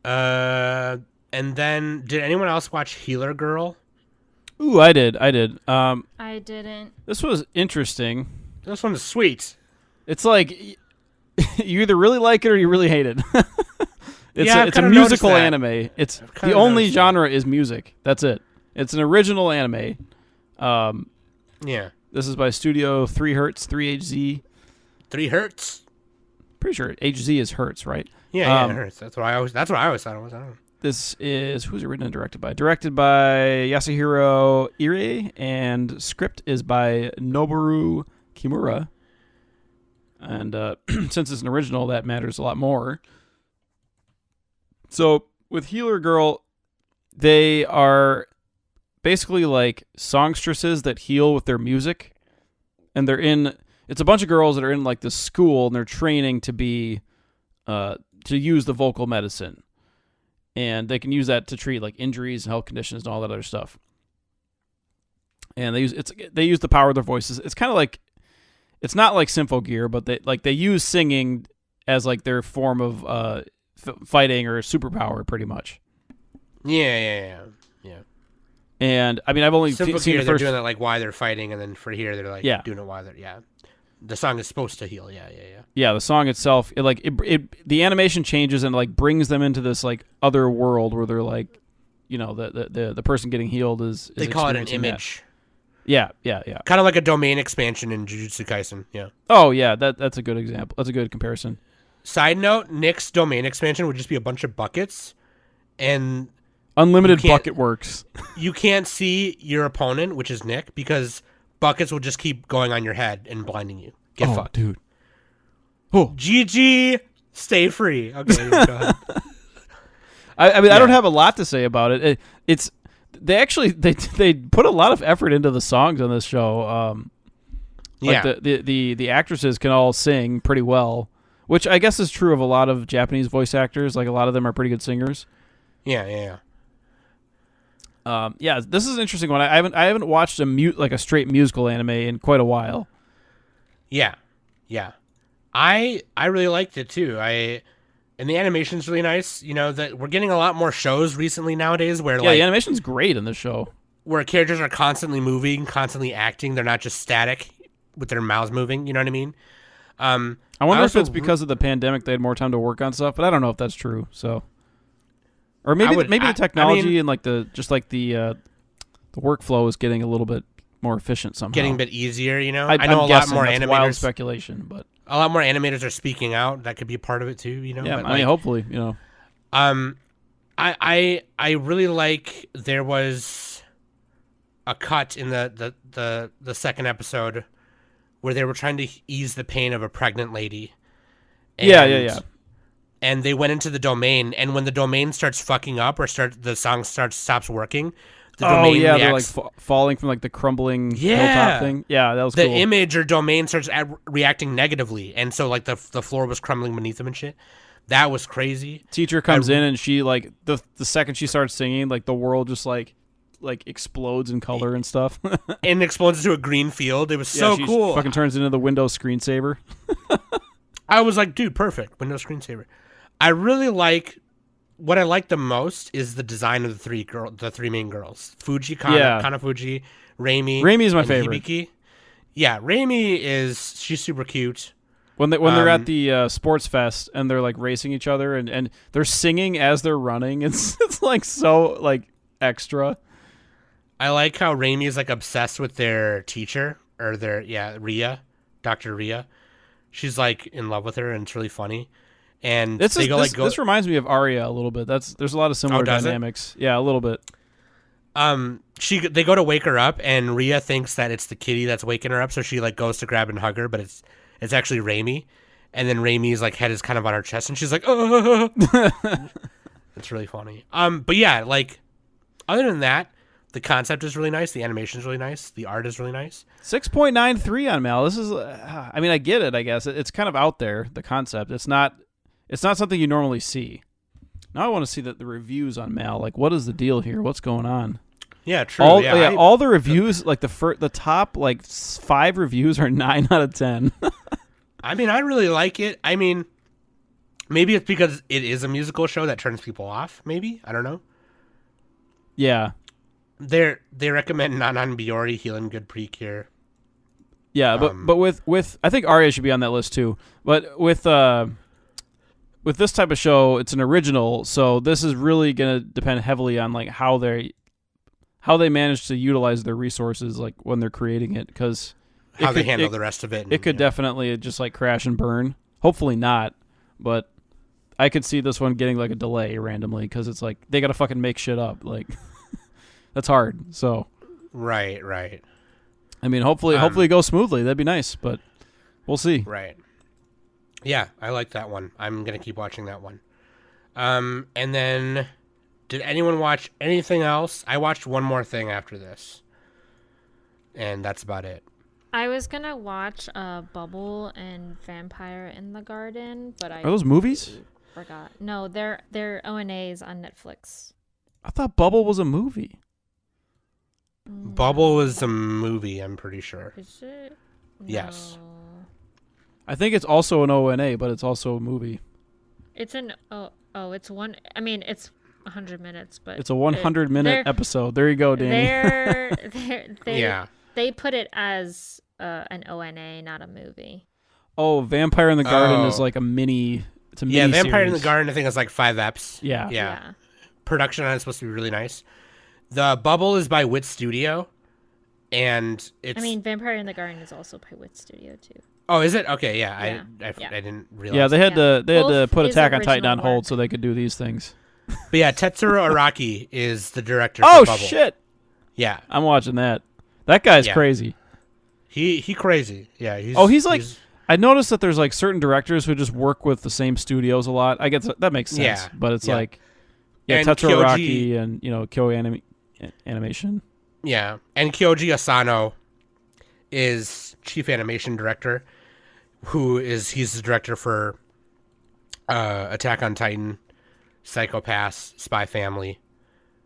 And then did anyone else watch Healer Girl? Ooh, I did. I didn't. This was interesting. This one's sweet. It's like you either really like it or you really hate it. It's a musical anime. It's the only genre is music. That's it. It's an original anime. Yeah. This is by Studio 3 Hertz, 3HZ. 3 Hertz? Pretty sure HZ is Hertz, right? Yeah, Hertz. That's what I always thought it was. I don't know. This is, who's it written and directed by? Directed by Yasuhiro Ire, and script is by Noboru Kimura. And since it's an original, that matters a lot more. So with Healer Girl, they are basically like songstresses that heal with their music. And it's a bunch of girls that are in like this school, and they're training to be, to use the vocal medicine. And they can use that to treat like injuries and health conditions and all that other stuff. And they use the power of their voices. It's kind of like, it's not like Symphogear, but they use singing as like their form of fighting or superpower, pretty much. Yeah. And I mean, I've only seen the first. They're doing that like why they're fighting, and then for here they're like doing it while they're The song is supposed to heal. Yeah. Yeah, the song itself, the animation changes and like brings them into this like other world where they're like, you know, the person getting healed is they call it an image. Yeah. Kind of like a domain expansion in Jujutsu Kaisen. Yeah. Oh yeah, that's a good example. That's a good comparison. Side note: Nick's domain expansion would just be a bunch of buckets, and unlimited bucket works. You can't see your opponent, which is Nick, because buckets will just keep going on your head and blinding you. Get fucked, dude. Oh, GG. Stay free. Okay, go ahead. I don't have a lot to say about it. They put a lot of effort into the songs on this show. The actresses can all sing pretty well, which I guess is true of a lot of Japanese voice actors. Like a lot of them are pretty good singers. Yeah. This is an interesting one. I haven't watched a straight musical anime in quite a while. Yeah. I really liked it too. And the animation's really nice. You know, that we're getting a lot more shows recently nowadays where the animation's great in this show. Where characters are constantly moving, constantly acting. They're not just static with their mouths moving. You know what I mean? I wonder if also it's because of the pandemic they had more time to work on stuff, but I don't know if that's true. So, or maybe the technology and like the workflow is getting a little bit more efficient somehow. Getting a bit easier, you know. I know I'm a guessing, lot more that's animators. wild speculation, but a lot more animators are speaking out. That could be part of it too, you know. yeah, but I mean, hopefully, you know. I really like there was a cut in the second episode where they were trying to ease the pain of a pregnant lady. And, Yeah. And they went into the domain, and when the domain starts fucking up or the song stops working, the domain reacts. They're like falling from like the crumbling hilltop thing. Yeah, that was the cool. image or domain starts reacting negatively, and so like the floor was crumbling beneath them and shit. That was crazy. Teacher comes in and she like the second she starts singing, like the world just like explodes in color and stuff. And explodes into a green field. It was so cool. Fucking turns into the Windows screensaver. I was like, dude, perfect. Windows screensaver. I really like what I like the most is the design of the three main girls. Fuji, Kanafuji, Reimi. Reimi is my favorite. Hibiki. Yeah, Reimi she's super cute. When they're at the sports fest and they're like racing each other and they're singing as they're running, it's like so like extra. I like how Reimi is like obsessed with their teacher or Ria, Dr. Ria. She's like in love with her and it's really funny. And this reminds me of Arya a little bit. There's a lot of similar dynamics. Yeah, a little bit. They go to wake her up and Ria thinks that it's the kitty that's waking her up, so she like goes to grab and hug her, but it's actually Reimi. And then Raimi's like head is kind of on her chest and she's like, oh. It's really funny. But yeah, like other than that, the concept is really nice. The animation is really nice. The art is really nice. 6.93 on Mal. This is, I mean, I get it. I guess it's kind of out there. The concept. It's not something you normally see. Now I want to see the reviews on Mal. Like, what is the deal here? What's going on? Yeah, true. All the reviews, like the top like 5 reviews are 9 out of 10. I mean, I really like it. I mean, maybe it's because it is a musical show that turns people off. Maybe I don't know. Yeah. They recommend Nanan Biori, Healing Good Precure. Yeah, but with I think Arya should be on that list too. But with this type of show, it's an original, so this is really gonna depend heavily on like how they manage to utilize their resources, like when they're creating it, because how they handle the rest of it. It could definitely just like crash and burn. Hopefully not, but I could see this one getting like a delay randomly because it's like they gotta fucking make shit up like. That's hard. So, right. I mean, hopefully it goes smoothly. That'd be nice, but we'll see. Right. Yeah, I like that one. I'm gonna keep watching that one. And then, did anyone watch anything else? I watched one more thing after this, and that's about it. I was gonna watch Bubble and Vampire in the Garden, but are those movies? Forgot. No, they're ONAs on Netflix. I thought Bubble was a movie. Bubble was a movie, I'm pretty sure. Is it? No. Yes. I think it's also an ONA, but it's also a movie. It's it's one. I mean, it's 100 minutes, but it's a 100-minute episode. There you go, Danny. They put it as an ONA, not a movie. Oh, Vampire in the Garden is like a mini. It's a mini Vampire series. in the Garden. I think it's like 5 eps. Yeah. Production on it's supposed to be really nice. The Bubble is by Wit Studio, and it's. I mean, Vampire in the Garden is also by Wit Studio too. Oh, is it? Okay, yeah. I didn't realize. Yeah, they had to put Attack on Titan on hold so they could do these things. But yeah, Tetsuro Araki is the director. Oh for Bubble. Shit! Yeah, I'm watching that. That guy's crazy. He crazy. Yeah. He's like. I noticed that there's like certain directors who just work with the same studios a lot. I guess that makes sense. Yeah. But it's like. Yeah, Tetsuro Araki and Kyoji Animation. Yeah, and Kyoji Asano is chief animation director, he's the director for Attack on Titan, Psycho Pass, Spy Family.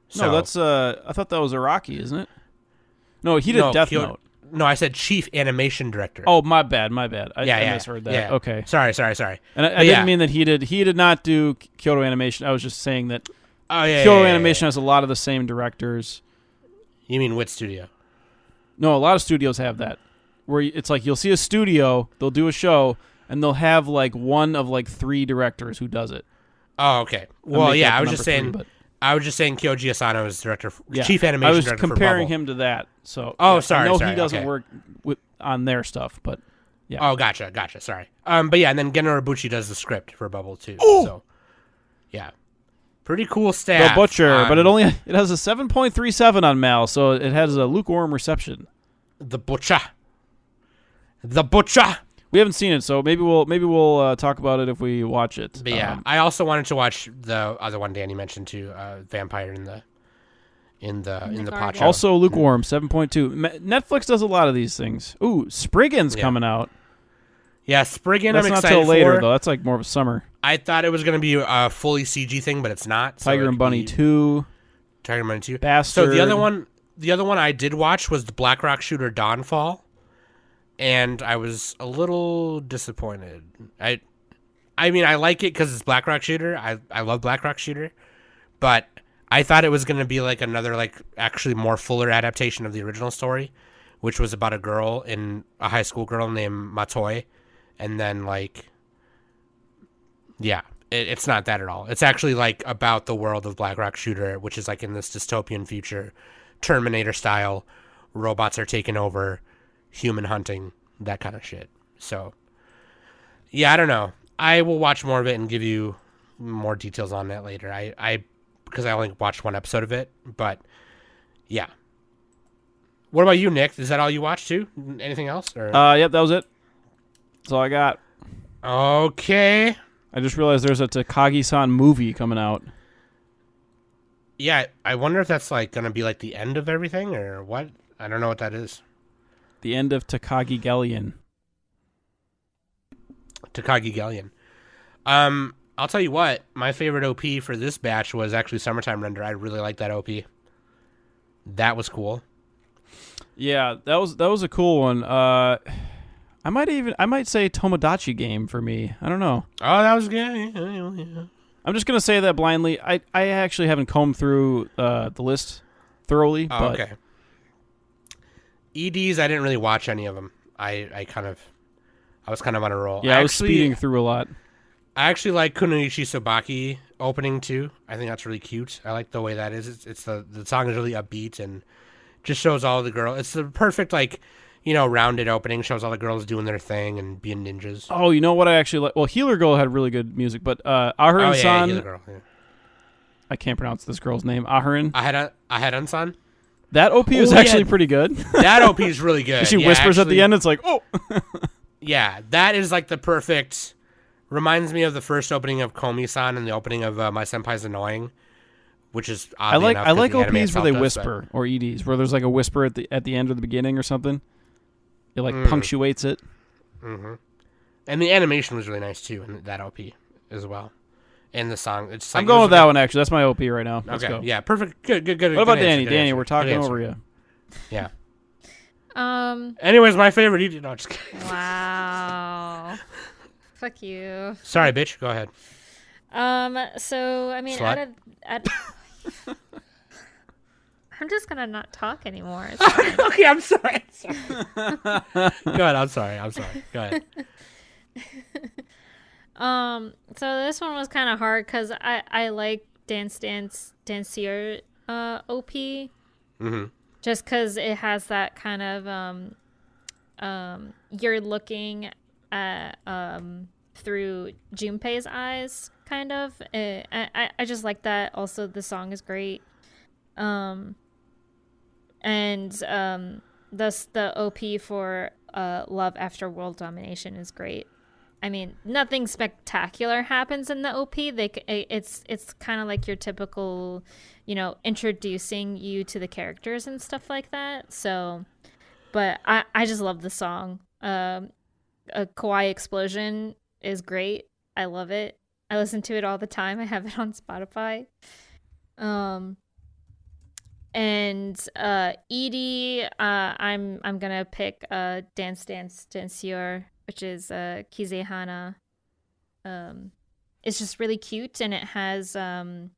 So, no, that's I thought that was Araki, isn't it? No, he did Death Note. No, I said chief animation director. Oh, my bad. I misheard that. Yeah. Okay. Sorry. And I didn't mean that he did not do Kyoto Animation. I was just saying that Kyoto Animation has a lot of the same directors. You mean Wit Studio? No, a lot of studios have that. Where it's like you'll see a studio, they'll do a show, and they'll have like one of like 3 directors who does it. Oh, okay. Well, yeah, I was just saying. 3, I was just saying Kyoji Asano is director, yeah, chief animation I was director comparing for Bubble. him to that. So sorry. I know sorry, he doesn't okay. work on their stuff, but yeah. Oh, gotcha. Sorry. But yeah, and then Geno Ibuchi does the script for Bubble too. Oh! So, yeah, pretty cool staff. The Butcher, but it has a 7.37 on Mal, so it has a lukewarm reception. The Butcher. We haven't seen it, so maybe we'll talk about it if we watch it. But yeah, I also wanted to watch the other one Danny mentioned too, Vampire in the pot show. Also lukewarm, 7.2. Netflix does a lot of these things. Ooh, Spriggan's coming out. Yeah, Spriggan. That's I'm not excited till later for. though. That's like more of a summer. I thought it was going to be a fully CG thing, but it's not. So Tiger and Bunny 2. Tiger and Bunny 2. Bastard. So the other one I did watch was the Black Rock Shooter Dawnfall, and I was a little disappointed. I mean, I like it because it's Black Rock Shooter. I love Black Rock Shooter, but I thought it was going to be like another actually more fuller adaptation of the original story, which was about a high school girl named Matoi, and then it's not that at all. It's actually about the world of Black Rock Shooter, which is in this dystopian future, Terminator style. Robots are taking over, human hunting, that kind of shit. So, yeah, I don't know. I will watch more of it and give you more details on that later. Because I only watched one episode of it, but yeah. What about you, Nick? Is that all you watched too? Anything else? Or? Yep, that was it. That's all I got. Okay. I just realized there's a Takagi-san movie coming out. Yeah, I wonder if that's going to be the end of everything or what? I don't know what that is. The end of Takagi Galleon. Takagi Galleon. I'll tell you what, my favorite OP for this batch was actually Summertime Render. I really like that OP. That was cool. Yeah, that was a cool one. I might say Tomodachi Game for me. I don't know. Oh, that was good. Yeah. I'm just gonna say that blindly. I actually haven't combed through the list thoroughly. Oh, but okay. EDs, I didn't really watch any of them. I was kind of on a roll. Yeah, I was speeding through a lot. I actually like Kunoichi Tsubaki opening too. I think that's really cute. I like the way that is. It's the song is really upbeat and just shows all the girls. It's the perfect rounded opening. Shows all the girls doing their thing and being ninjas. Oh, you know what I actually like? Well, Healer Girl had really good music, but Aharen-san. Healer Girl. Yeah. I can't pronounce this girl's name. Aharen-san. That OP was actually pretty good. That OP is really good. She whispers at the end. It's like, oh. Yeah, that is the perfect. Reminds me of the first opening of Komi-san and the opening of My Senpai's Annoying, which is I like OPs where they whisper or EDs where there's a whisper at the end or the beginning or something. It punctuates it. Mm-hmm. And the animation was really nice too in that OP as well. And the song, it's I'm going with that one actually. That's my OP right now. Let's go. Yeah, perfect. Good. What about Danny? Danny, we're talking over you. Yeah. Anyways, my favorite ED. No, just kidding. Wow. Fuck you. Sorry, bitch. Go ahead. So I mean, Slut? I'm just gonna not talk anymore. Okay, I'm sorry. Go ahead. I'm sorry. Go ahead. So this one was kind of hard because I like Dance Danseur OP. Mm-hmm. Just because it has that kind of you're looking at through Junpei's eyes, kind of. I just like that. Also, the song is great. And thus the OP for Love After World Domination is great. I mean, nothing spectacular happens in the OP. It's kind of like your typical, introducing you to the characters and stuff like that. So, but I just love the song. A Kawaii Explosion is great. I love it. I listen to it all the time. I have it on Spotify. And Edie, I'm gonna pick Dance Danseur, which is Kizehana. It's just really cute, and it has it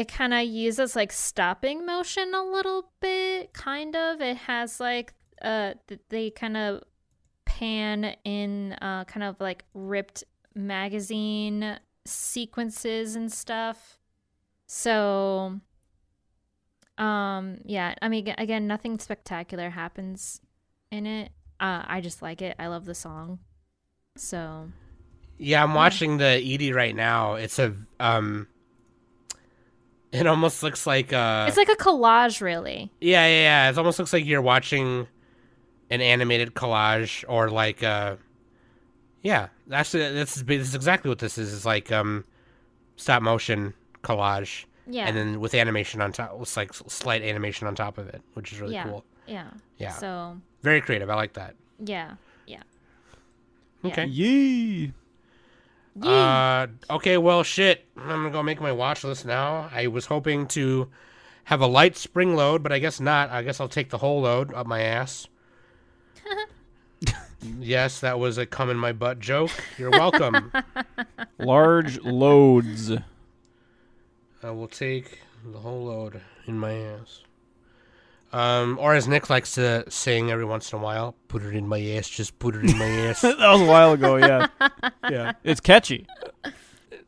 kind of uses stopping motion a little bit, kind of. It has they kind of Japan in kind of like ripped magazine sequences and stuff. So, yeah, I mean, again, nothing spectacular happens in it. I just like it. I love the song. So. Yeah, I'm watching the ED right now. It's a it almost looks like it's like a collage, really. Yeah. It almost looks like you're watching an animated collage, or like yeah. Actually, this is exactly what this is. It's like stop motion collage. Yeah. And then with animation on top, it's like slight animation on top of it, which is really cool. Yeah. Yeah. So. Very creative. I like that. Yeah. Okay. Yee. Okay, well, shit. I'm gonna go make my watch list now. I was hoping to have a light spring load, but I guess not. I guess I'll take the whole load up my ass. Yes, that was a cum in my butt joke. You're welcome. Large loads. I will take the whole load in my ass. Or as Nick likes to sing every once in a while, put it in my ass, just put it in my ass. That was a while ago, yeah. Yeah. It's catchy.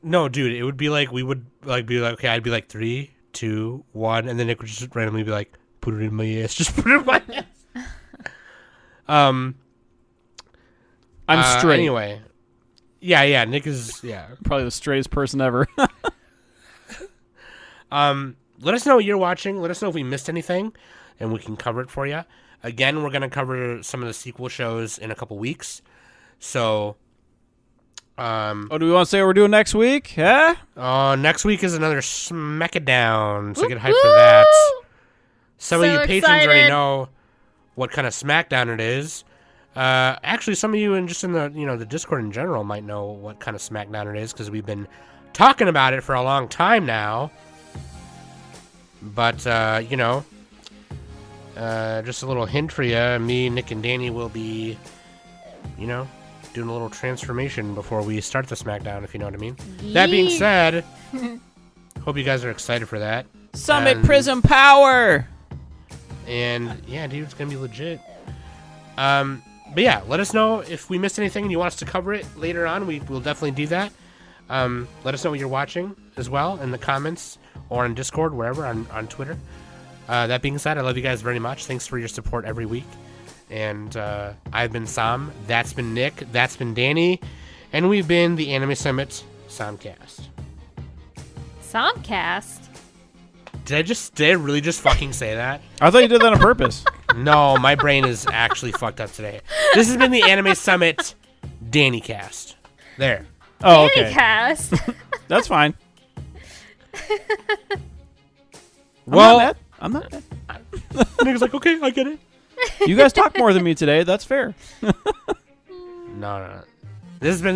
No, dude, it would be like, we would like be like, okay, I'd be like 3, 2, 1, and then Nick would just randomly be like, put it in my ass, just put it in my ass. I'm straight. Anyway. Yeah, Nick is, Probably the straightest person ever. Let us know what you're watching. Let us know if we missed anything, and we can cover it for you. Again, we're going to cover some of the sequel shows in a couple weeks. So, do we want to say what we're doing next week? Huh? Next week is another Smackdown, so get hyped for that. Some of you patrons already know what kind of Smackdown it is. Actually, some of you in the Discord in general might know what kind of Smackdown it is, because we've been talking about it for a long time now. But, just a little hint for you. Me, Nick, and Danny will be, doing a little transformation before we start the Smackdown, if you know what I mean. Yee. That being said, hope you guys are excited for that. Summit Prism Power! And, yeah, dude, it's going to be legit. But, yeah, let us know if we missed anything and you want us to cover it later on. We'll definitely do that. Let us know what you're watching as well in the comments or on Discord, wherever, on Twitter. That being said, I love you guys very much. Thanks for your support every week. And I've been Sam. That's been Nick. That's been Danny. And we've been the Anime Summit Samcast. Samcast? Did I really just fucking say that? I thought you did that on purpose. No, my brain is actually fucked up today. This has been the Anime Summit Danny Cast. There. Oh, okay. Danny Cast. That's fine. Well, I'm not mad. Nick's like, okay, I get it. You guys talk more than me today. That's fair. No. This has been